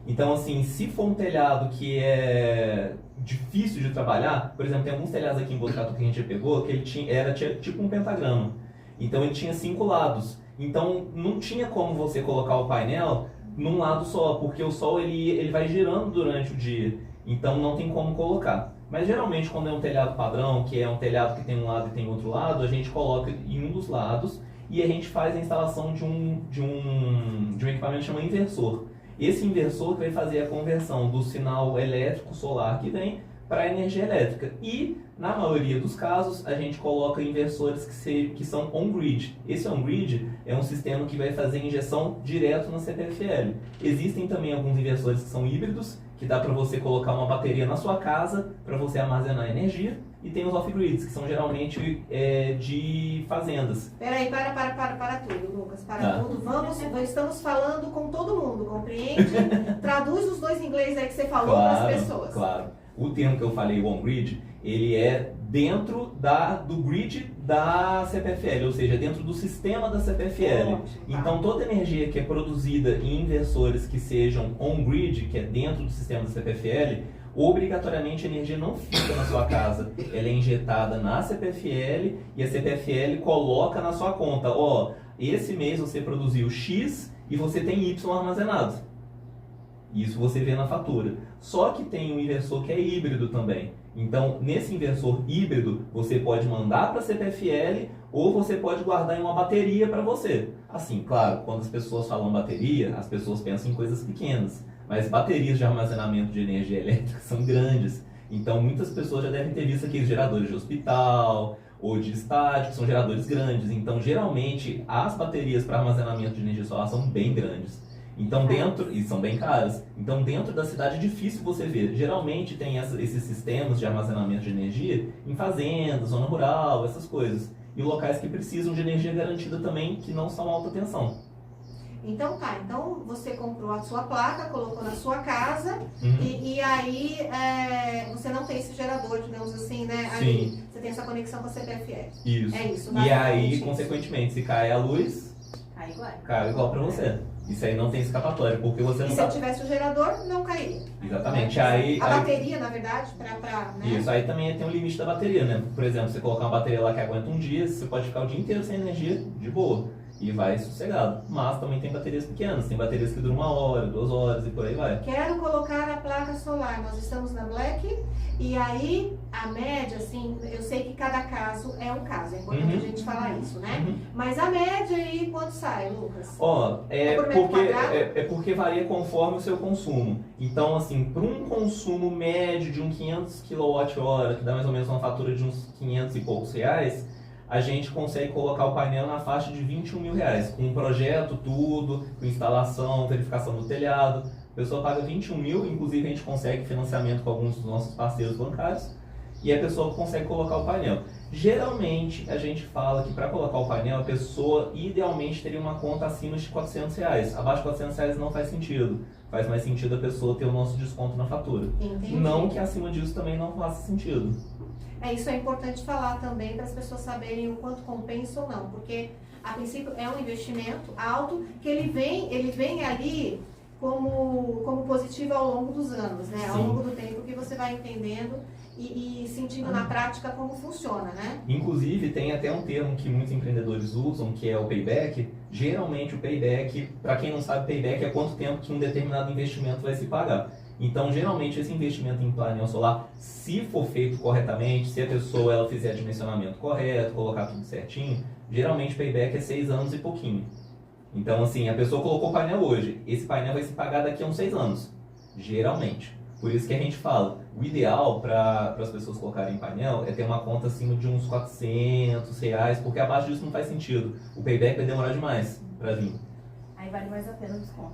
Então, assim, se for um telhado que é difícil de trabalhar, por exemplo, tem alguns telhados aqui em Botucatu que a gente pegou, que ele era tipo um pentagrama. Então, ele tinha 5 lados. Então, não tinha como você colocar o painel num lado só, porque o sol ele vai girando durante o dia. Então, não tem como colocar. Mas, geralmente, quando é um telhado padrão, que é um telhado que tem um lado e tem outro lado, a gente coloca em um dos lados e a gente faz a instalação de um equipamento que chama inversor. Esse inversor que vai fazer a conversão do sinal elétrico solar que vem para a energia elétrica. E, na maioria dos casos, a gente coloca inversores que são on-grid. Esse on-grid é um sistema que vai fazer injeção direto na CPFL. Existem também alguns inversores que são híbridos, que dá para você colocar uma bateria na sua casa para você armazenar energia. E tem os off-grids, que são geralmente de fazendas. Peraí, para tudo, Lucas, tudo. Estamos falando com todo mundo, compreende? Traduz os dois em inglês aí que você falou para as pessoas. Claro. O termo que eu falei, o on-grid, ele é dentro do grid da CPFL, ou seja, dentro do sistema da CPFL. Então, toda energia que é produzida em inversores que sejam on-grid, que é dentro do sistema da CPFL, obrigatoriamente a energia não fica na sua casa. Ela é injetada na CPFL e a CPFL coloca na sua conta. Ó, esse mês você produziu X e você tem Y armazenado. Isso você vê na fatura. Só que tem um inversor que é híbrido também. Então, nesse inversor híbrido, você pode mandar para a CPFL ou você pode guardar em uma bateria para você. Assim, claro, quando as pessoas falam bateria, as pessoas pensam em coisas pequenas. Mas baterias de armazenamento de energia elétrica são grandes. Então, muitas pessoas já devem ter visto aqueles geradores de hospital ou de estádio, que são geradores grandes. Então, geralmente, as baterias para armazenamento de energia solar são bem grandes. Então, e são bem caras. Então, dentro da cidade é difícil você ver. Geralmente tem esses sistemas de armazenamento de energia em fazendas, zona rural, essas coisas. E locais que precisam de energia garantida também, que não são alta tensão. Então tá, então você comprou a sua placa, colocou na sua casa e aí você não tem esse gerador, digamos assim, né? Sim. Ali, você tem essa conexão com a CPFL. Isso. É isso. E aí, consequentemente, se cai a luz, cai igual para você. Isso aí não tem escapatória, porque você não se eu tivesse o gerador, não cairia. Exatamente. A aí, bateria, na verdade, né? Isso, aí também tem um limite da bateria, né? Por exemplo, você colocar uma bateria lá que aguenta um dia, você pode ficar o dia inteiro sem energia, de boa. E vai sossegado. Mas também tem baterias pequenas, tem baterias que duram 1 hora, 2 horas e por aí vai. Quero colocar a placa solar, nós estamos na Black e aí a média, assim, eu sei que cada caso é um caso, é importante a gente falar isso, né? Mas a média aí quanto sai, Lucas? Ó, é porque varia conforme o seu consumo. Então, assim, para um consumo médio de um 500 kWh, que dá mais ou menos uma fatura de uns 500 e poucos reais, a gente consegue colocar o painel na faixa de 21 mil reais, com um projeto, tudo, com instalação, verificação do telhado. A pessoa paga 21 mil, inclusive a gente consegue financiamento com alguns dos nossos parceiros bancários, e a pessoa consegue colocar o painel. Geralmente, a gente fala que para colocar o painel, a pessoa idealmente teria uma conta acima de 400 reais. Abaixo de 400 reais não faz sentido. Faz mais sentido a pessoa ter o nosso desconto na fatura. Entendi. Não que acima disso também não faça sentido. Isso é importante falar também para as pessoas saberem o quanto compensa ou não, porque a princípio é um investimento alto que ele vem ali como positivo ao longo dos anos, né? Ao longo do tempo que você vai entendendo e sentindo na prática como funciona, né? Inclusive tem até um termo que muitos empreendedores usam, que é o payback. Geralmente o payback, para quem não sabe, payback é quanto tempo que um determinado investimento vai se pagar. Então, geralmente, esse investimento em painel solar, se for feito corretamente, se a pessoa ela fizer dimensionamento correto, colocar tudo certinho, geralmente o payback é 6 anos e pouquinho. Então, assim, a pessoa colocou o painel hoje, esse painel vai se pagar daqui a uns 6 anos, geralmente. Por isso que a gente fala, o ideal para as pessoas colocarem painel é ter uma conta acima de uns 400 reais, porque abaixo disso não faz sentido. O payback vai demorar demais para vir. Aí vale mais a pena o desconto.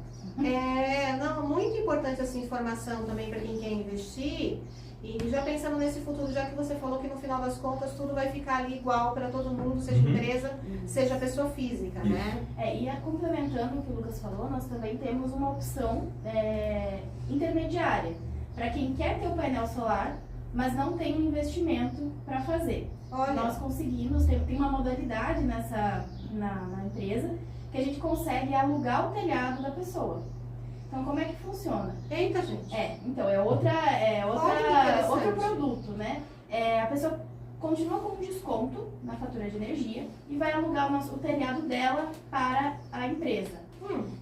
Muito importante essa informação também para quem quer investir. E já pensando nesse futuro, já que você falou que no final das contas tudo vai ficar ali igual para todo mundo, seja empresa, seja pessoa física, né? E complementando o que o Lucas falou, nós também temos uma opção intermediária para quem quer ter o painel solar, mas não tem um investimento para fazer. Olha. Nós conseguimos, tem uma modalidade na empresa que a gente consegue alugar o telhado da pessoa. Então, como é que funciona? Eita, gente. Então, é outro produto, né? A pessoa continua com um desconto na fatura de energia e vai alugar o telhado dela para a empresa.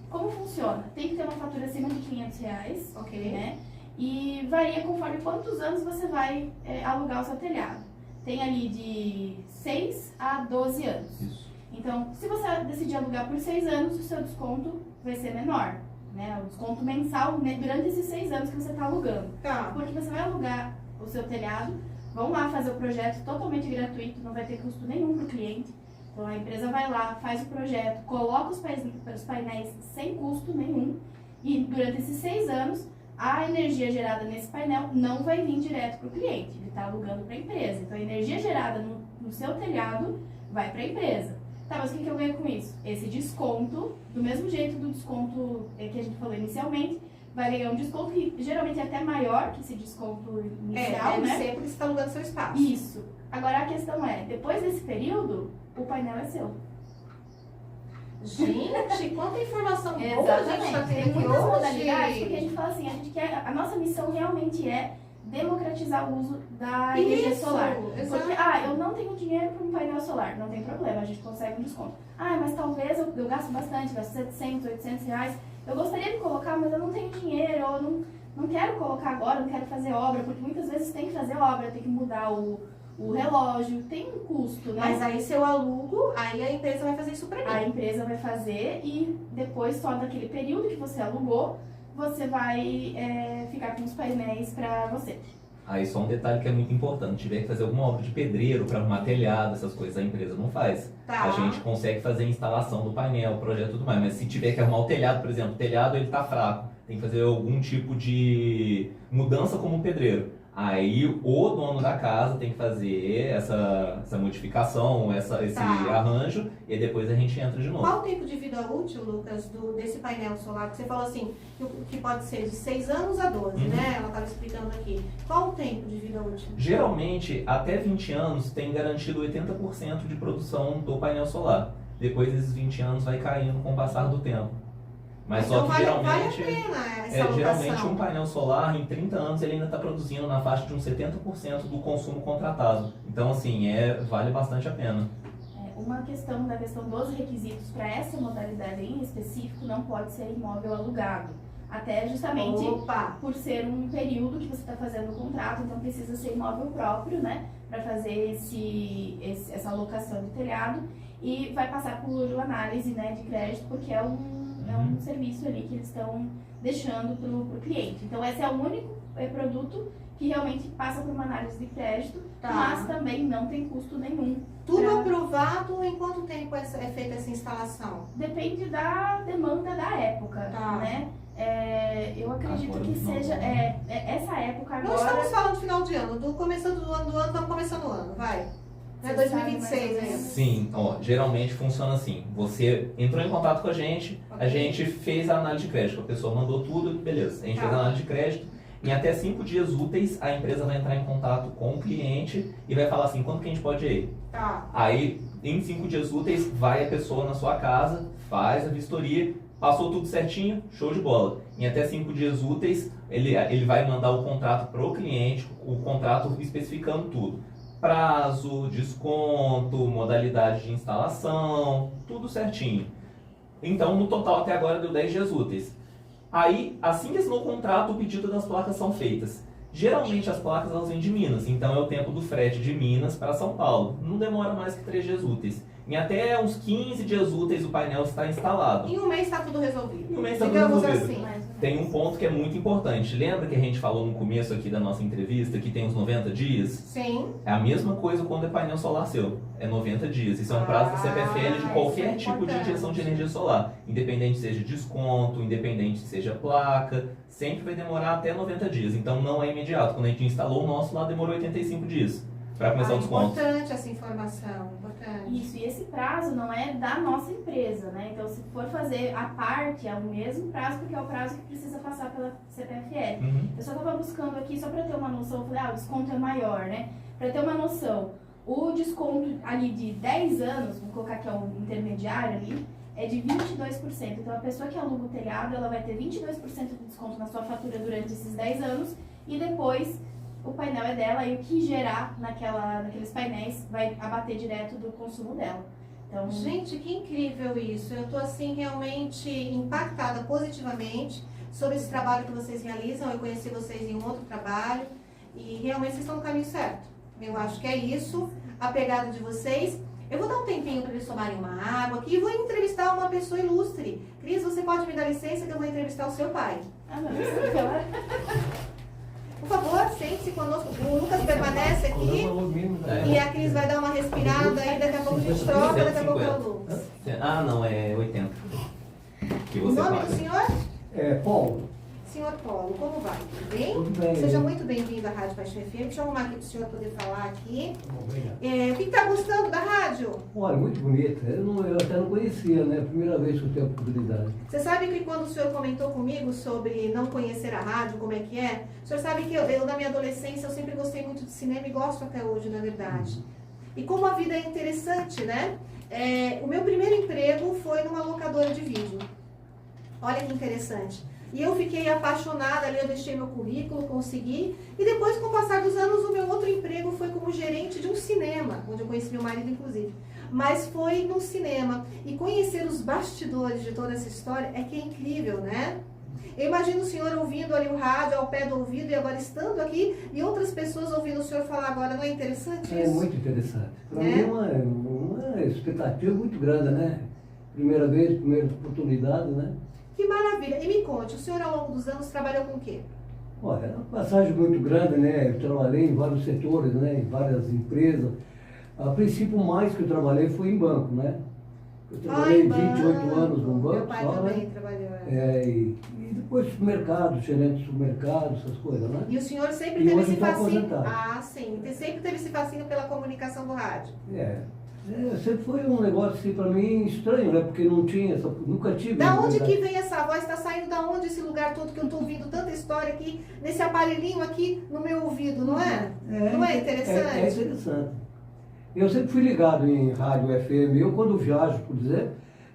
Como funciona? Tem que ter uma fatura acima de 500 reais, né? E varia conforme quantos anos você vai alugar o seu telhado. Tem ali de 6 a 12 anos. Isso. Então, se você decidir alugar por 6 anos, o seu desconto vai ser menor, né? O desconto mensal durante esses 6 anos que você está alugando. Tá. Porque você vai alugar o seu telhado, vão lá fazer o projeto totalmente gratuito, não vai ter custo nenhum para o cliente. Então, a empresa vai lá, faz o projeto, coloca os painéis sem custo nenhum e durante esses 6 anos, a energia gerada nesse painel não vai vir direto para o cliente, ele está alugando para a empresa. Então, a energia gerada no seu telhado vai para a empresa. Tá, mas o que eu ganho com isso? Esse desconto, do mesmo jeito do desconto que a gente falou inicialmente, vai ganhar um desconto que geralmente é até maior que esse desconto inicial, deve né? ser porque você está alugando seu espaço. Isso. Agora a questão é, depois desse período, o painel é seu. Gente, quanta informação boa a gente Exatamente. está tendo Tem aqui muitas hoje. modalidades, porque a gente fala assim, a nossa missão realmente é democratizar o uso da energia Isso, solar. exato. Porque, eu não tenho dinheiro para um painel solar, não tem problema, a gente consegue um desconto. Mas talvez eu gasto bastante, gasto 700, 800 reais, eu gostaria de colocar, mas eu não tenho dinheiro, eu não quero colocar agora, não quero fazer obra, porque muitas vezes tem que fazer obra, tem que mudar o relógio, tem um custo, né? Mas aí se eu alugo, aí a empresa vai fazer isso para mim. A empresa vai fazer e depois, só daquele período que você alugou, você vai ficar com os painéis para você. Aí só um detalhe que é muito importante, se tiver que fazer alguma obra de pedreiro para arrumar telhado, essas coisas a empresa não faz. Tá. A gente consegue fazer a instalação do painel, projeto e tudo mais, mas se tiver que arrumar o telhado, por exemplo, o telhado ele tá fraco, tem que fazer algum tipo de mudança como pedreiro. Aí o dono da casa tem que fazer essa modificação, esse Tá. arranjo, e depois a gente entra de novo. Qual o tempo de vida útil, Lucas, desse painel solar? Que você falou assim, que pode ser de 6 anos a 12, Uhum. né? Ela estava explicando aqui. Qual o tempo de vida útil? Geralmente, até 20 anos tem garantido 80% de produção do painel solar. Depois desses 20 anos vai caindo com o passar do tempo. Mas então só que vale geralmente, a pena essa geralmente alocação. um painel solar em 30 anos ele ainda está produzindo na faixa de uns 70% do consumo contratado. Então assim, vale bastante a pena. Uma questão dos requisitos para essa modalidade em específico não pode ser imóvel alugado. Até justamente Opa! por ser um período que você está fazendo o contrato, então precisa ser imóvel próprio, né? Para fazer essa alocação de telhado e vai passar por análise, né, de crédito, porque é um serviço ali que eles estão deixando para o cliente. Então esse é o único produto que realmente passa por uma análise de crédito, Tá. mas também não tem custo nenhum. Tudo aprovado, em quanto tempo é feita essa instalação? Depende da demanda da época, Tá. né? Eu acredito Agora, que no final seja do ano. essa época Não agora. estamos falando de final de ano, do começo do ano, estamos começando o ano, vai. É Você 2026 sabe mais ou ainda. menos? Sim, geralmente funciona assim. Você entrou em contato com a gente fez a análise de crédito. A pessoa mandou tudo, beleza. A gente fez a análise de crédito. Em até 5 dias úteis, a empresa vai entrar em contato com o cliente e vai falar assim, quando que a gente pode ir? Tá. Aí, em 5 dias úteis, vai a pessoa na sua casa, faz a vistoria, passou tudo certinho, show de bola. Em até 5 dias úteis, ele vai mandar o contrato para o cliente, o contrato especificando tudo. Prazo, desconto, modalidade de instalação, tudo certinho. Então, no total, até agora, deu 10 dias úteis. Aí, assim que assinou o contrato, o pedido das placas são feitas. Geralmente, as placas elas vêm de Minas, então é o tempo do frete de Minas para São Paulo. Não demora mais que 3 dias úteis. Em até uns 15 dias úteis, o painel está instalado. Em um mês está tudo resolvido. Em um mês está tudo Digamos resolvido. assim. Mais ou menos. Tem um ponto que é muito importante. Lembra que a gente falou no começo aqui da nossa entrevista que tem uns 90 dias? Sim. É a mesma coisa quando é painel solar seu. É 90 dias. Isso é um prazo da CPFL de qualquer isso é tipo de importante. injeção de energia solar. Independente seja desconto, independente seja placa, sempre vai demorar até 90 dias. Então não é imediato. Quando a gente instalou o nosso lá, demorou 85 dias para começar o desconto. Importante essa informação, importante. Isso, e esse prazo não é da nossa empresa, né? Então, se for fazer a parte, é o mesmo prazo, porque é o prazo que precisa passar pela CPFL. Uhum. Eu só estava buscando aqui, só para ter uma noção, eu falei, o desconto é maior, né? Para ter uma noção, o desconto ali de 10 anos, vamos colocar que é um intermediário ali, é de 22%. Então, a pessoa que aluga o telhado, ela vai ter 22% de desconto na sua fatura durante esses 10 anos e depois o painel é dela e o que gerar naqueles painéis vai abater direto do consumo dela. Então, Gente, que incrível isso. Eu estou assim realmente impactada positivamente sobre esse trabalho que vocês realizam. Eu conheci vocês em um outro trabalho e realmente vocês estão no caminho certo. Eu acho que é isso, a pegada de vocês. Eu vou dar um tempinho para eles tomarem uma água aqui e vou entrevistar uma pessoa ilustre. Cris, você pode me dar licença que eu vou entrevistar o seu pai. não, ela... Por favor, sente-se conosco. O Lucas permanece aqui e a Cris vai dar uma respirada aí. Daqui a pouco a gente troca, daqui a pouco é o Lucas. Ah, não, é 80. Que O você nome paga. do senhor? Paulo. Senhor Paulo, como vai? Tudo bem? Tudo bem. Seja muito bem-vindo à Rádio Paixão FM. Deixa eu arrumar aqui para o senhor poder falar aqui. Obrigado. O que está gostando da rádio? Olha, muito bonita. Eu até não conhecia, né? Primeira vez que eu tenho a oportunidade. Você sabe que quando o senhor comentou comigo sobre não conhecer a rádio, como é que é? O senhor sabe que eu na minha adolescência, eu sempre gostei muito de cinema e gosto até hoje, na verdade. E como a vida é interessante, né? O meu primeiro emprego foi numa locadora de vídeo. Olha que interessante. E eu fiquei apaixonada ali, eu deixei meu currículo, consegui. E depois, com o passar dos anos, o meu outro emprego foi como gerente de um cinema, onde eu conheci meu marido, inclusive. Mas foi no cinema. E conhecer os bastidores de toda essa história é que é incrível, né? Eu imagino o senhor ouvindo ali o rádio ao pé do ouvido e agora estando aqui e outras pessoas ouvindo o senhor falar agora. Não é interessante isso? É muito interessante. Para mim é uma expectativa muito grande, né? Primeira vez, primeira oportunidade, né? Que maravilha. E me conte, o senhor ao longo dos anos trabalhou com o quê? Olha, é uma passagem muito grande, né? Eu trabalhei em vários setores, né? Em várias empresas. A princípio, mais que eu trabalhei foi em banco, né? Eu trabalhei 28 anos num banco. Meu pai só, também né? trabalhou. E depois supermercado, gerente de supermercado, essas coisas, né? E o senhor sempre E teve hoje esse estou fascínio. aposentado. Ah, sim. Sempre teve esse fascínio pela comunicação do rádio. Sempre foi um negócio assim para mim estranho, né? Porque não tinha, nunca tive. Da onde que vem essa voz? Está saindo da onde esse lugar todo que eu estou ouvindo tanta história aqui, nesse aparelhinho aqui no meu ouvido, não é? Não é interessante? É interessante. Eu sempre fui ligado em rádio FM. Eu, quando viajo, por exemplo,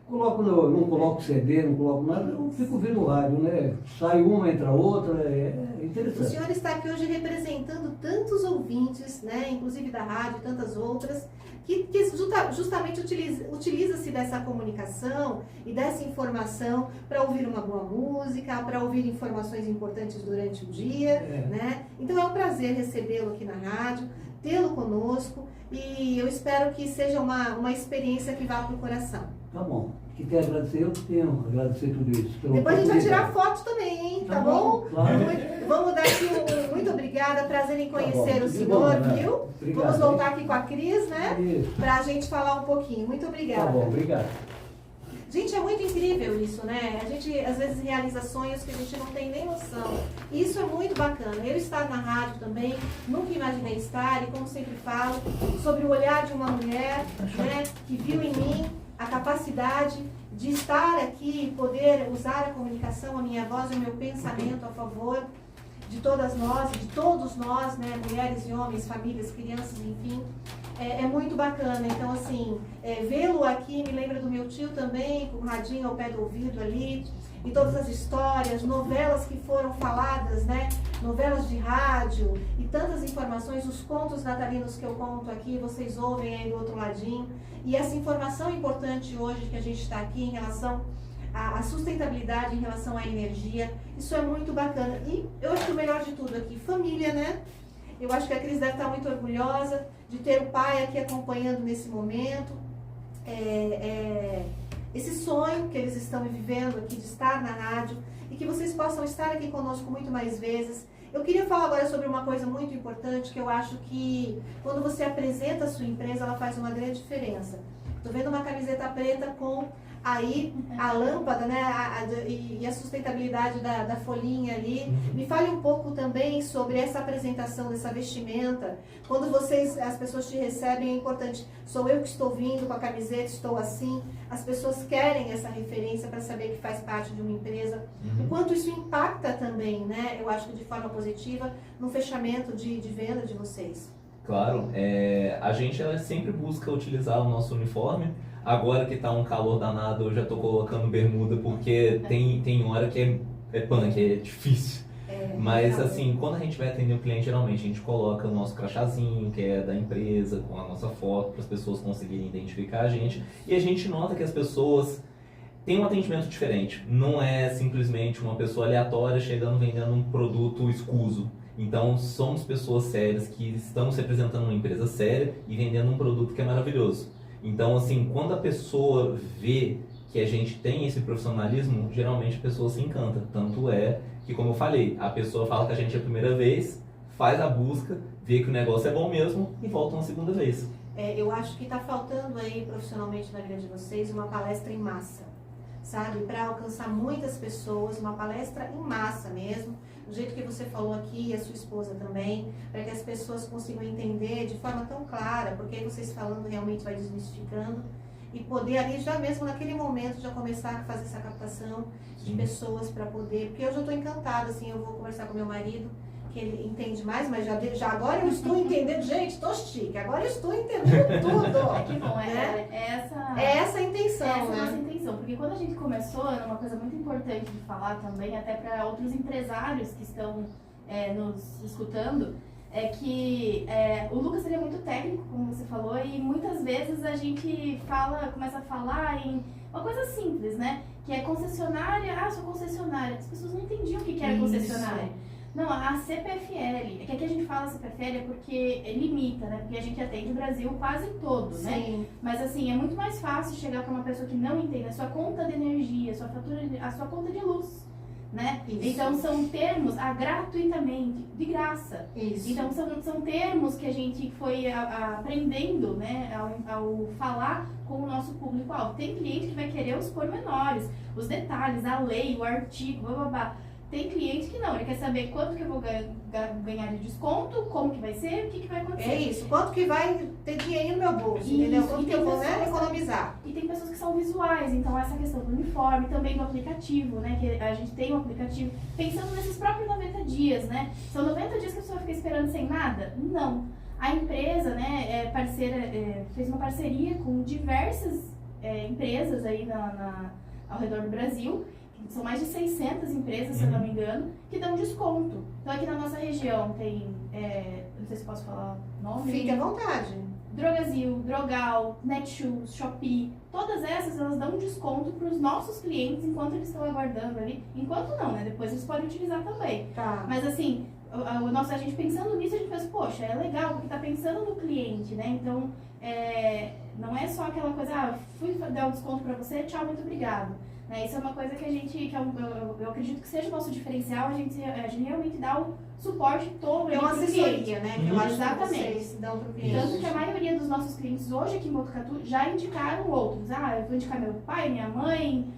não coloco CD, não coloco nada, eu fico ouvindo rádio, né? Sai uma, entra outra, é O interessante. senhor está aqui hoje representando tantos ouvintes, né, inclusive da rádio e tantas outras, que justamente utiliza-se dessa comunicação e dessa informação para ouvir uma boa música, para ouvir informações importantes durante o dia, né? Então é um prazer recebê-lo aqui na rádio, tê-lo conosco e eu espero que seja uma experiência que vá para o coração. Tá bom. Que quer agradecer, eu tenho que agradecer tudo isso. Depois a gente vai tirar foto também, hein? Tá bom? Claro. Vamos dar aqui muito obrigada, prazer em conhecer Tá o bom, senhor, né? viu? Obrigado, Vamos voltar aqui com a Cris, né? Isso. Pra gente falar um pouquinho. Muito obrigada. Tá bom, obrigado. Gente, é muito incrível isso, né? A gente às vezes realiza sonhos que a gente não tem nem noção. E isso é muito bacana. Eu estar na rádio também, nunca imaginei estar, e como sempre falo, sobre o olhar de uma mulher, né, que viu em mim a capacidade de estar aqui e poder usar a comunicação, a minha voz e o meu pensamento a favor de todas nós, de todos nós, né, mulheres e homens, famílias, crianças, enfim, é muito bacana. Então, assim, vê-lo aqui me lembra do meu tio também, com o radinho ao pé do ouvido ali, e todas as histórias, novelas que foram faladas, né, novelas de rádio, e tantas informações, os contos natalinos que eu conto aqui, vocês ouvem aí do outro ladinho, e essa informação importante hoje que a gente está aqui em relação a sustentabilidade em relação à energia, isso é muito bacana. E eu acho que o melhor de tudo aqui, família, né? Eu acho que a Cris deve estar muito orgulhosa de ter o pai aqui acompanhando nesse momento. Esse sonho que eles estão vivendo aqui de estar na rádio e que vocês possam estar aqui conosco muito mais vezes. Eu queria falar agora sobre uma coisa muito importante que eu acho que quando você apresenta a sua empresa, ela faz uma grande diferença. Estou vendo uma camiseta preta com aí a lâmpada, né, e a sustentabilidade da folhinha ali. Me fale um pouco também sobre essa apresentação dessa vestimenta. Quando as pessoas te recebem, é importante. Sou eu que estou vindo com a camiseta, estou assim. As pessoas querem essa referência para saber que faz parte de uma empresa. O quanto isso impacta também, né, eu acho que de forma positiva, no fechamento de venda de vocês. Claro, a gente sempre busca utilizar o nosso uniforme. Agora que tá um calor danado, eu já tô colocando bermuda, porque tem hora que é punk, é difícil. Mas assim, quando a gente vai atender o cliente, geralmente a gente coloca o nosso crachazinho, que é da empresa, com a nossa foto, para as pessoas conseguirem identificar a gente. E a gente nota que as pessoas têm um atendimento diferente. Não é simplesmente uma pessoa aleatória chegando vendendo um produto escuso. Então, somos pessoas sérias que estamos representando uma empresa séria e vendendo um produto que é maravilhoso. Então, assim, quando a pessoa vê que a gente tem esse profissionalismo, geralmente a pessoa se encanta. Tanto é que, como eu falei, a pessoa fala que a gente é a primeira vez, faz a busca, vê que o negócio é bom mesmo e volta uma segunda vez. Eu acho que está faltando aí, profissionalmente, na vida de vocês, uma palestra em massa. sabe? Para alcançar muitas pessoas, uma palestra em massa mesmo, do jeito que você falou aqui, e a sua esposa também, para que as pessoas consigam entender de forma tão clara, porque aí vocês falando realmente vai desmistificando, e poder ali já mesmo naquele momento já começar a fazer essa captação de pessoas para poder, porque eu já estou encantada, assim, eu vou conversar com meu marido, que ele entende mais, mas já agora eu estou entendendo, gente, estou chique, agora eu estou entendendo tudo. É que bom, né? é essa a intenção, essa é a né? nossa intenção, porque quando a gente começou, era uma coisa muito importante de falar também, até para outros empresários que estão nos escutando, é que o Lucas ele é muito técnico, como você falou, e muitas vezes a gente começa a falar em uma coisa simples, né? Que é concessionária, sou concessionária. As pessoas não entendiam o que era concessionária. Não, a CPFL, é que aqui a gente fala CPFL é porque limita, né? Porque a gente atende o Brasil quase todo, né? Sim. Mas assim, é muito mais fácil chegar para uma pessoa que não entende a sua conta de energia, a sua conta de luz, né? Isso. Então são termos gratuitamente, de graça. Isso. Então são termos que a gente foi aprendendo, né? Ao falar com o nosso público-alvo. Tem cliente que vai querer os pormenores, os detalhes, a lei, o artigo, blá blá blá. Tem cliente que não, ele quer saber quanto que eu vou ganhar de desconto, como que vai ser, o que vai acontecer. É isso, quanto que vai ter dinheiro no meu bolso, Isso, entendeu? Quanto e que eu vou tem pessoas economizar. E tem pessoas que são visuais, então essa questão do uniforme, também do aplicativo, né? Que a gente tem um aplicativo, pensando nesses próprios 90 dias, né? São 90 dias que a pessoa fica esperando sem nada? Não. A empresa, né, fez uma parceria com diversas empresas aí ao redor do Brasil. São mais de 600 empresas, se eu não me engano, que dão desconto. Então aqui na nossa região tem, não sei se posso falar o nome. Fique à vontade. Drogasil, Drogal, Netshoes, Shopee, todas essas elas dão desconto para os nossos clientes enquanto eles estão aguardando ali. Enquanto não, né? Depois eles podem utilizar também. Tá. Mas assim, a gente pensando nisso, a gente pensa, poxa, é legal, porque tá pensando no cliente, né? Então, não é só aquela coisa, fui dar um desconto para você, tchau, muito obrigado. Isso é uma coisa que eu acredito que seja o nosso diferencial, a gente realmente dá o suporte todo. É uma assessoria, né? Que eu acho que Exatamente. vocês dão para o cliente. Tanto que a maioria dos nossos clientes hoje aqui em Botucatu já indicaram outros. Eu vou indicar meu pai, minha mãe,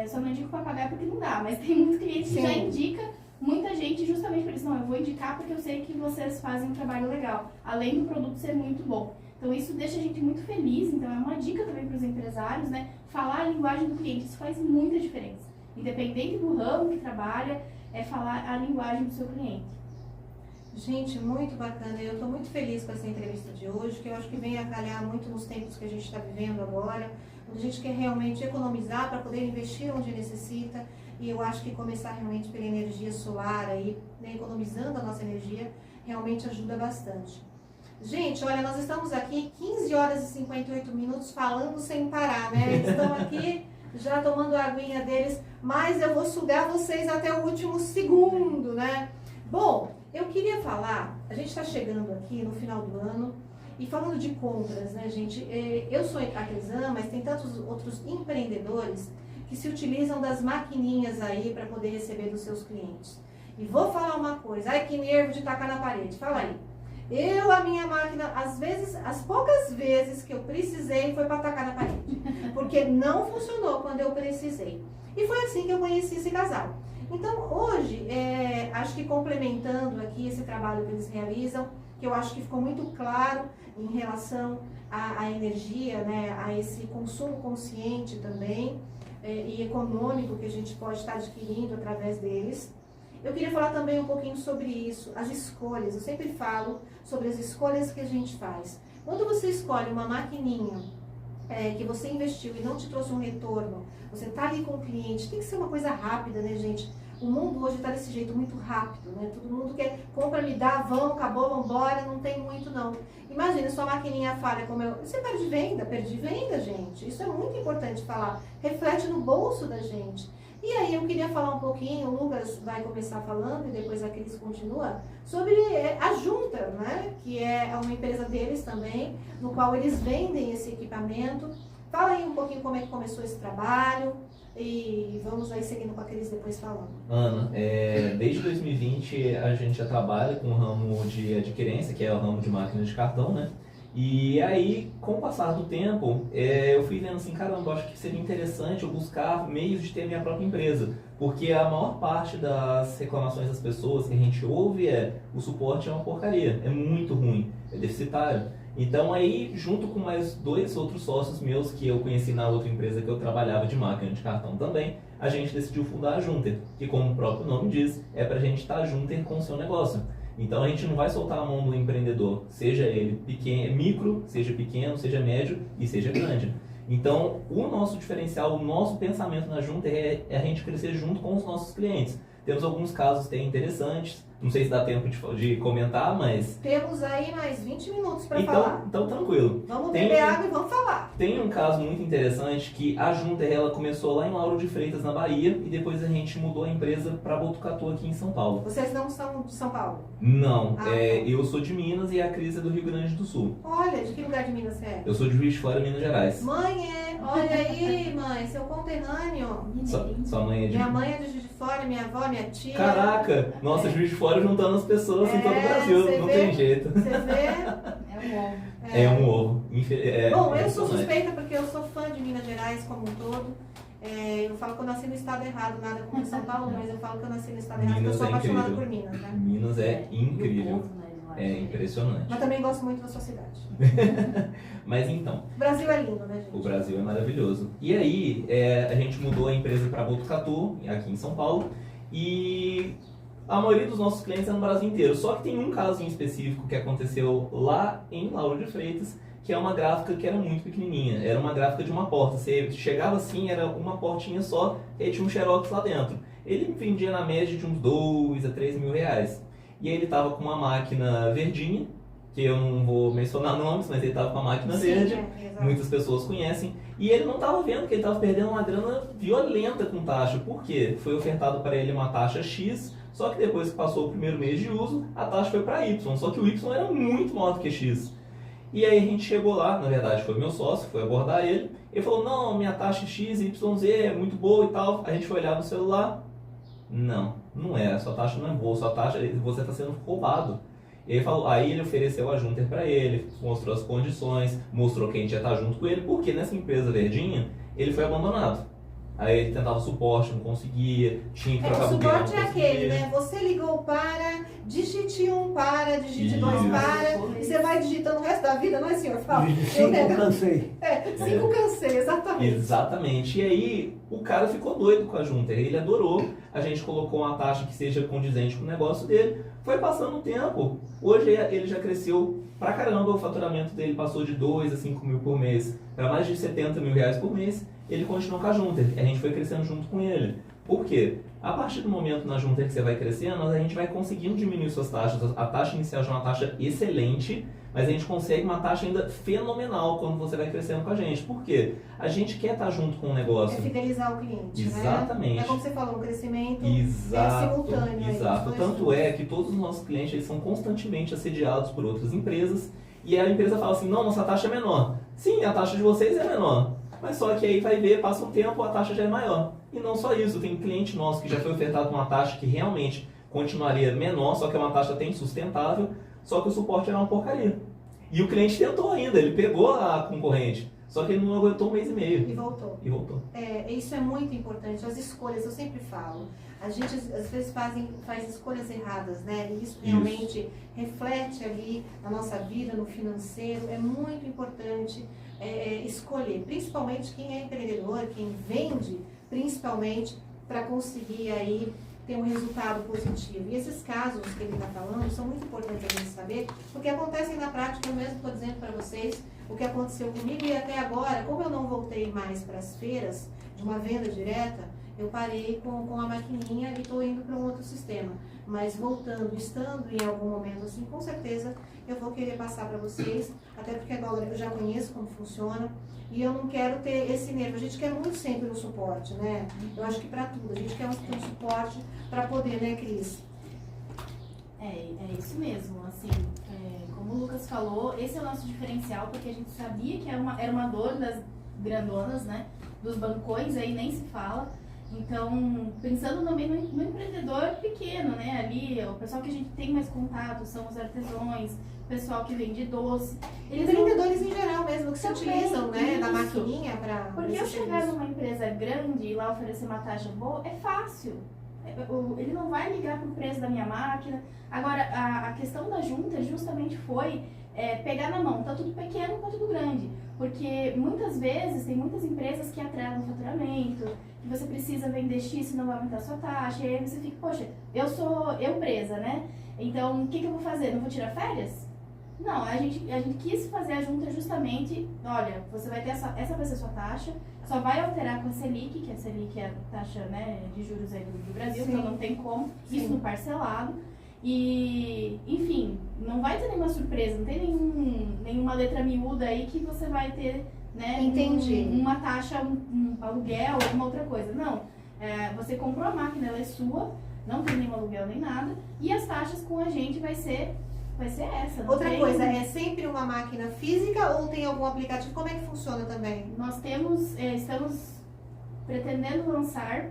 só não indico papagaio porque não dá, mas tem muito cliente que já indica muita gente justamente por isso. Não, eu vou indicar porque eu sei que vocês fazem um trabalho legal, além do produto ser muito bom. Então isso deixa a gente muito feliz, então é uma dica também para os empresários, né? Falar a linguagem do cliente, isso faz muita diferença. Independente do ramo que trabalha, é falar a linguagem do seu cliente. Gente, muito bacana. Eu estou muito feliz com essa entrevista de hoje, que eu acho que vem a calhar muito nos tempos que a gente está vivendo agora, onde a gente quer realmente economizar para poder investir onde necessita. E eu acho que começar realmente pela energia solar, aí, né, economizando a nossa energia, realmente ajuda bastante. Gente, olha, nós estamos aqui 15 horas e 58 minutos falando sem parar, né? Eles estão aqui já tomando a aguinha deles, mas eu vou sugar vocês até o último segundo, né? Bom, eu queria falar, a gente está chegando aqui no final do ano, e falando de compras, né, gente? Eu sou artesã, mas tem tantos outros empreendedores que se utilizam das maquininhas aí para poder receber dos seus clientes. E vou falar uma coisa, ai que nervo de tacar na parede, fala aí. A minha máquina, às vezes, as poucas vezes que eu precisei foi para tacar na parede, porque não funcionou quando eu precisei. E foi assim que eu conheci esse casal. Então, hoje, acho que complementando aqui esse trabalho que eles realizam, que eu acho que ficou muito claro em relação à energia, né, a esse consumo consciente também, e econômico que a gente pode estar adquirindo através deles. Eu queria falar também um pouquinho sobre isso, as escolhas. Eu sempre falo sobre as escolhas que a gente faz. Quando você escolhe uma maquininha que você investiu e não te trouxe um retorno, você está ali com o cliente, tem que ser uma coisa rápida, né, gente? O mundo hoje está desse jeito muito rápido, né? Todo mundo quer, compra, me dá, vamos, acabou, vamos embora, não tem muito não. Imagina, sua maquininha falha como eu... Você perdi venda, gente. Isso é muito importante falar. Reflete no bolso da gente. E aí eu queria falar um pouquinho, o Lucas vai começar falando e depois a Cris continua, sobre a Junta, né? Que é uma empresa deles também, no qual eles vendem esse equipamento. Fala aí um pouquinho como é que começou esse trabalho e vamos aí seguindo com a Cris depois falando. Ana, desde 2020 a gente já trabalha com o ramo de adquirência, que é o ramo de máquinas de cartão, né? E aí, com o passar do tempo, eu fui vendo assim, caramba, acho que seria interessante eu buscar meios de ter minha própria empresa. Porque a maior parte das reclamações das pessoas que a gente ouve o suporte é uma porcaria, é muito ruim, é deficitário. Então aí, junto com mais 2 outros sócios meus que eu conheci na outra empresa que eu trabalhava de máquina de cartão também, a gente decidiu fundar a Junter, que como o próprio nome diz, é pra gente estar junter com o seu negócio. Então a gente não vai soltar a mão do empreendedor, seja ele pequeno, micro, seja pequeno, seja médio e seja grande. Então o nosso diferencial, o nosso pensamento na Junter é a gente crescer junto com os nossos clientes. Temos alguns casos até interessantes, não sei se dá tempo de comentar, mas... Temos aí mais 20 minutos para falar. Então tranquilo. Vamos beber água e vamos falar. Tem um caso muito interessante que a Junter ela começou lá em Lauro de Freitas, na Bahia, e depois a gente mudou a empresa para Botucatu, aqui em São Paulo. Vocês não são de São Paulo? Não, Ah, eu sou de Minas e a Cris é do Rio Grande do Sul. Olha, de que lugar de Minas você é? Eu sou de Juiz de Fora, Minas Gerais. Mãe olha aí, mãe, seu conterrâneo. Sua mãe é de... Minha mãe é de Juiz de Fora, minha avó, minha tia. Caraca, nossa, Juiz de Fora juntando as pessoas em todo o Brasil, não tem jeito. Você vê? É um ovo. É um ovo. Bom, eu sou suspeita porque eu sou fã de Minas Gerais como um todo. Eu falo que eu nasci no estado errado, nada como São Paulo, mas eu falo que eu nasci no estado errado porque eu sou apaixonada por Minas, né? Minas é incrível. E o povo, né, eu acho. É impressionante. Mas também gosto muito da sua cidade. Mas então, O Brasil é lindo, né, gente? o Brasil é maravilhoso. E aí, a gente mudou a empresa para Botucatu, aqui em São Paulo, e a maioria dos nossos clientes é no Brasil inteiro. Só que tem um caso em específico que aconteceu lá em Lauro de Freitas, que é uma gráfica que era muito pequenininha. Era uma gráfica de uma porta. Você chegava assim, era uma portinha só, e aí tinha um xerox lá dentro. Ele vendia na média de uns 2 a 3 mil reais. E aí ele estava com uma máquina verdinha, que eu não vou mencionar nomes, mas ele estava com a máquina verde. Exato. Muitas pessoas conhecem. E ele não estava vendo que ele estava perdendo uma grana violenta com taxa. Por quê? Foi ofertado para ele uma taxa X, só que depois que passou o primeiro mês de uso, a taxa foi para Y. Só que o Y era muito maior do que X. E aí a gente chegou lá, na verdade foi meu sócio, foi abordar ele. Ele falou, não, minha taxa X, YZ é muito boa e tal. A gente foi olhar no celular. Não é, sua taxa não é boa, sua taxa, você está sendo roubado. E aí ele ofereceu a Junter para ele, mostrou as condições, mostrou que a gente ia estar junto com ele, porque nessa empresa verdinha, ele foi abandonado. Aí ele tentava suporte, não conseguia, tinha que trocar o bugueira, suporte é aquele, né? Você ligou para, digite 1 para, digite 2 Isso. para, e você vai digitando o resto da vida, não é, senhor? Fala. De 5 cansei. 5 cansei, exatamente. Exatamente. E aí o cara ficou doido com a Junter, ele adorou, a gente colocou uma taxa que seja condizente com o negócio dele, foi passando o tempo. Hoje ele já cresceu pra caramba, o faturamento dele passou de 2 a 5 mil por mês para mais de 70 mil reais por mês. Ele continuou com a Junter, a gente foi crescendo junto com ele. Por quê? A partir do momento na Junter que você vai crescendo, a gente vai conseguindo diminuir suas taxas. A taxa inicial já é uma taxa excelente, mas a gente consegue uma taxa ainda fenomenal quando você vai crescendo com a gente. Por quê? A gente quer estar junto com o negócio. É fidelizar o cliente, Exatamente. né? É como você falou, um crescimento Exato, simultâneo. exato. Aí, Tanto é que todos os nossos clientes eles são constantemente assediados por outras empresas e a empresa fala assim, não, nossa taxa é menor. Sim, a taxa de vocês é menor. Mas só que aí vai ver, passa um tempo, a taxa já é maior. E não só isso, tem cliente nosso que já foi ofertado uma taxa que realmente continuaria menor, só que é uma taxa até insustentável, só que o suporte era uma porcaria. E o cliente tentou ainda, ele pegou a concorrente, só que ele não aguentou 1 mês e meio. E voltou. E voltou. Isso é muito importante, as escolhas, eu sempre falo. A gente às vezes faz escolhas erradas, né? E isso realmente reflete ali na nossa vida, no financeiro. É muito importante escolher, principalmente quem é empreendedor, quem vende, principalmente para conseguir aí ter um resultado positivo. E esses casos que ele está falando são muito importantes a gente saber, porque acontecem na prática, eu mesmo estou dizendo para vocês o que aconteceu comigo e até agora, como eu não voltei mais para as feiras de uma venda direta, eu parei com a maquininha e estou indo para um outro sistema. Mas voltando, estando em algum momento assim, com certeza eu vou querer passar para vocês, até porque agora eu já conheço como funciona e eu não quero ter esse nervo. A gente quer muito sempre um suporte, né? Eu acho que para tudo, a gente quer um suporte para poder, né, Cris? É isso mesmo, assim, como o Lucas falou, esse é o nosso diferencial, porque a gente sabia que era uma dor das grandonas, né, dos bancões, aí nem se fala. Então, pensando também no empreendedor setor pequeno, né? Ali, o pessoal que a gente tem mais contato são os artesãos, o pessoal que vende doce. Empreendedores em geral mesmo, que se Também, utilizam, né, da isso. maquininha para... Porque eu chegar numa empresa grande e lá oferecer uma taxa boa, é fácil. Ele não vai ligar pro preço da minha máquina. Agora, a questão da junta justamente foi pegar na mão, tá tudo pequeno com tudo grande. Porque muitas vezes tem muitas empresas que atrelam o faturamento, que você precisa vender X se não vai aumentar a sua taxa, e aí você fica, poxa, eu sou empresa, né? Então, o que eu vou fazer? Não vou tirar férias? Não, a gente quis fazer a junta justamente, olha, você vai ter essa vai ser a sua taxa, só vai alterar com a Selic, que a Selic é a taxa, né, de juros aí do Brasil, Sim. então não tem como, Sim. isso no parcelado. E, enfim, não vai ter nenhuma surpresa, não tem nenhuma letra miúda aí que você vai ter, né, Entendi. uma taxa, um aluguel, alguma outra coisa. Não, você comprou a máquina, ela é sua, não tem nenhum aluguel nem nada, e as taxas com a gente vai ser essa. Não Outra tem- coisa, é sempre uma máquina física ou tem algum aplicativo? Como é que funciona também? Nós estamos pretendendo lançar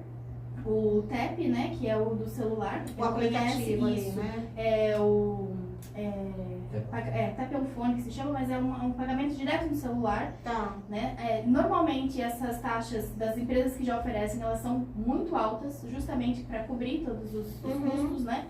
o TEP, né, que é o do celular. O aplicativo ali, isso. né? É o TEP é um fone que se chama, mas é um pagamento direto no celular, Tá. né? Normalmente essas taxas das empresas que já oferecem, elas são muito altas, justamente para cobrir todos os Uhum. custos, né?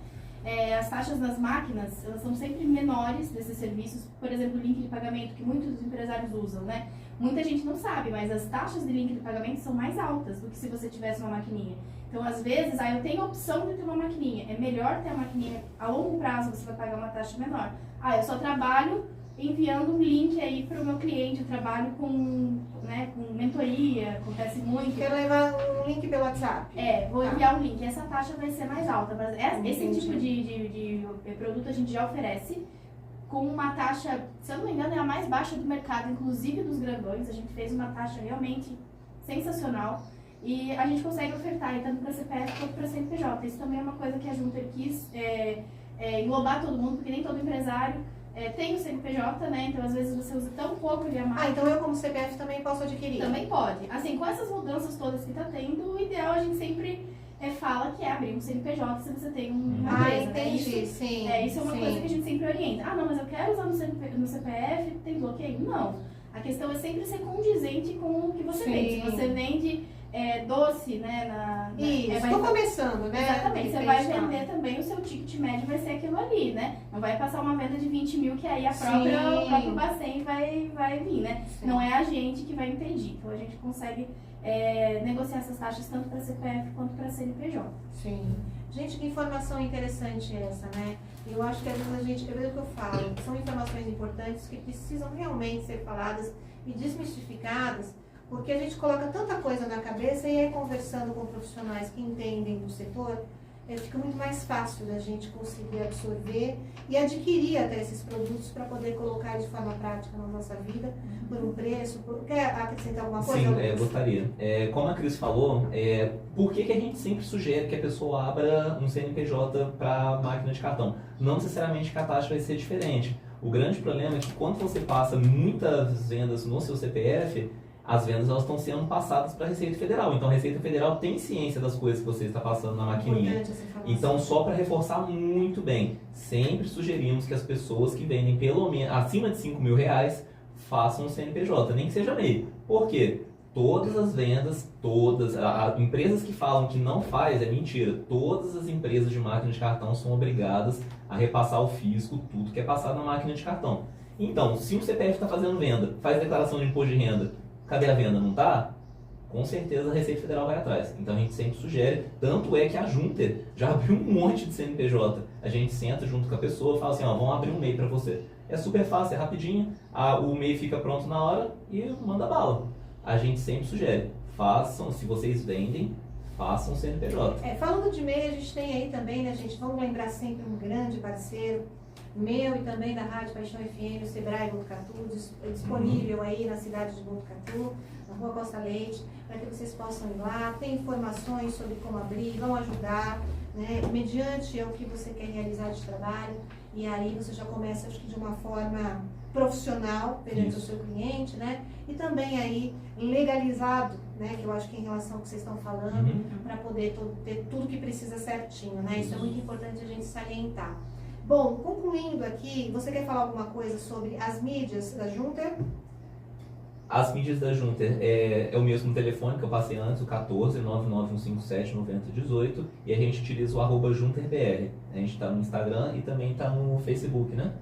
As taxas das máquinas, elas são sempre menores desses serviços. Por exemplo, o link de pagamento, que muitos empresários usam, né? Muita gente não sabe, mas as taxas de link de pagamento são mais altas do que se você tivesse uma maquininha. Então, às vezes, eu tenho a opção de ter uma maquininha. É melhor ter a maquininha a longo prazo, você vai pagar uma taxa menor. Eu só trabalho enviando um link aí para o meu cliente, eu trabalho com mentoria, acontece muito. Quero levar um link pelo WhatsApp. Vou enviar um link. Essa taxa vai ser mais alta, mas esse Entendi. tipo de produto a gente já oferece com uma taxa, se eu não me engano, é a mais baixa do mercado, inclusive dos grandões. A gente fez uma taxa realmente sensacional e a gente consegue ofertar aí tanto para CPF quanto para CNPJ. Isso também é uma coisa que a Junta quis englobar todo mundo, porque nem todo empresário tem o CNPJ, né? Então, às vezes, você usa tão pouco de a mais. Então eu como CPF também posso adquirir? Também pode. Assim, com essas mudanças todas que tá tendo, o ideal a gente sempre fala que é abrir um CNPJ se você tem uma empresa. Entendi, Né? sim. Isso é uma coisa que a gente sempre orienta. Não, mas eu quero usar no CPF, tem bloqueio? Não. A questão é sempre ser condizente com o que você Sim. vende. Se você vende doce, né? Isso, tô começando, né? Exatamente, De você vai repente, tá. vender também, o seu ticket médio vai ser aquilo ali, né? Não vai passar uma venda de 20 mil que aí o próprio Bacen vai vir, né? Sim. Não é a gente que vai impedir. Então a gente consegue negociar essas taxas tanto para CPF quanto para CNPJ. Sim. Gente, que informação interessante essa, né? Eu acho que às vezes a gente, é o que eu falo, são informações importantes que precisam realmente ser faladas e desmistificadas, porque a gente coloca tanta coisa na cabeça e aí conversando com profissionais que entendem do setor, fica muito mais fácil da gente conseguir absorver e adquirir até esses produtos para poder colocar de forma prática na nossa vida, por um preço. Quer acrescentar alguma coisa? Sim, Lucas? gostaria. Como a Cris falou, por que a gente sempre sugere que a pessoa abra um CNPJ para máquina de cartão? Não necessariamente que a taxa vai ser diferente. O grande problema é que quando você passa muitas vendas no seu CPF, as vendas elas estão sendo passadas para a Receita Federal. Então a Receita Federal tem ciência das coisas que você está passando na maquininha. Importante essa informação. Então, só para reforçar muito bem, sempre sugerimos que as pessoas que vendem pelo menos acima de R$5.000 façam um CNPJ, nem que seja MEI. Por quê? Todas as vendas, empresas que falam que não faz, é mentira. Todas as empresas de máquina de cartão são obrigadas a repassar ao fisco tudo que é passado na máquina de cartão. Então, se um CPF está fazendo venda, faz declaração de imposto de renda, cadê a venda? Não está? Com certeza a Receita Federal vai atrás. Então a gente sempre sugere, tanto é que a Junter já abriu um monte de CNPJ. A gente senta junto com a pessoa e fala assim, vamos abrir um MEI para você. É super fácil, é rapidinho, o MEI fica pronto na hora e manda bala. A gente sempre sugere, façam, se vocês vendem, façam CNPJ. Falando de MEI, a gente tem aí também, né, gente? Vamos lembrar sempre um grande parceiro, meu e também da Rádio Paixão FM, o Sebrae Botucatu, disponível aí na cidade de Botucatu, na Rua Costa Leite, para que vocês possam ir lá, tem informações sobre como abrir, vão ajudar, né, mediante o que você quer realizar de trabalho, e aí você já começa, acho que de uma forma profissional perante o seu cliente, né, e também aí legalizado, né? Que eu acho que é em relação ao que vocês estão falando, Uhum. para poder ter tudo que precisa certinho, né? Isso é muito importante a gente salientar. Bom, concluindo aqui, você quer falar alguma coisa sobre as mídias da Junter? As mídias da Junter é o mesmo telefone que eu passei antes, o 14 99157 9018, e a gente utiliza o @JunterBR. A gente está no Instagram e também está no Facebook, né?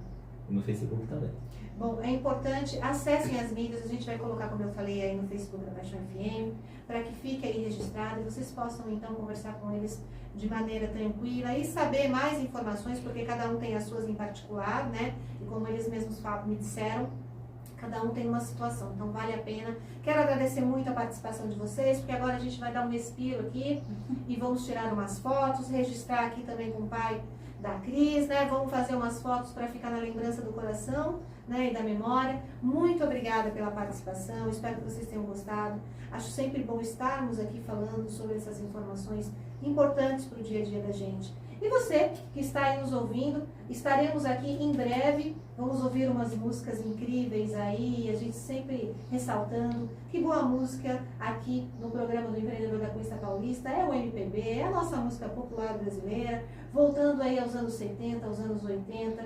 E no Facebook também. Bom, é importante, acessem as mídias, a gente vai colocar, como eu falei, aí no Facebook da Paixão FM, para que fique aí registrado e vocês possam então conversar com eles de maneira tranquila e saber mais informações, porque cada um tem as suas em particular, né? E como eles mesmos me disseram, cada um tem uma situação, então vale a pena. Quero agradecer muito a participação de vocês, porque agora a gente vai dar um respiro aqui e vamos tirar umas fotos, registrar aqui também com o pai da Cris, né? Vamos fazer umas fotos para ficar na lembrança do coração, né? E da memória. Muito obrigada pela participação, espero que vocês tenham gostado. Acho sempre bom estarmos aqui falando sobre essas informações importantes para o dia a dia da gente. E você que está aí nos ouvindo, estaremos aqui em breve, vamos ouvir umas músicas incríveis aí, a gente sempre ressaltando que boa música aqui no programa do Empreendedor da Conquista Paulista é o MPB, é a nossa música popular brasileira, voltando aí aos anos 70, aos anos 80,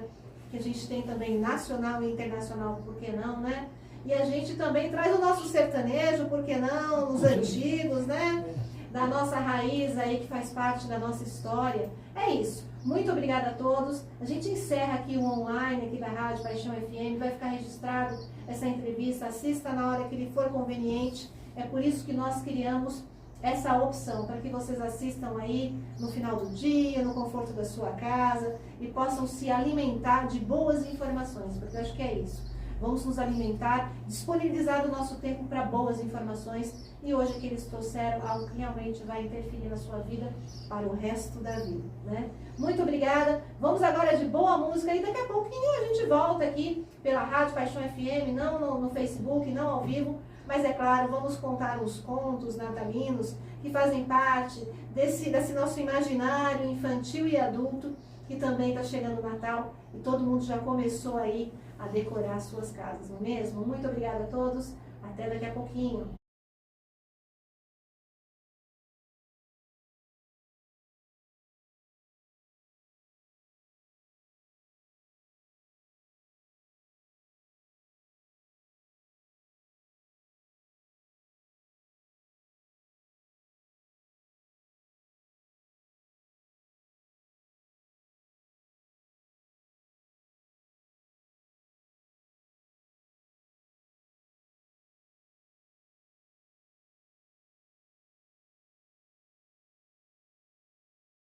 que a gente tem também nacional e internacional, por que não, né? E a gente também traz o nosso sertanejo, por que não, os antigos, né? Da nossa raiz aí, que faz parte da nossa história. É isso. Muito obrigada a todos. A gente encerra aqui o online aqui da Rádio Paixão FM. Vai ficar registrado essa entrevista. Assista na hora que lhe for conveniente. É por isso que nós criamos essa opção, para que vocês assistam aí no final do dia, no conforto da sua casa e possam se alimentar de boas informações, porque eu acho que é isso. Vamos nos alimentar, disponibilizar o nosso tempo para boas informações e hoje que eles trouxeram algo que realmente vai interferir na sua vida para o resto da vida, né? Muito obrigada, vamos agora de boa música e daqui a pouquinho a gente volta aqui pela Rádio Paixão FM, não no Facebook, não ao vivo, mas é claro, vamos contar os contos natalinos que fazem parte desse nosso imaginário infantil e adulto, que também está chegando o Natal e todo mundo já começou aí a decorar suas casas, não é mesmo? Muito obrigada a todos, até daqui a pouquinho.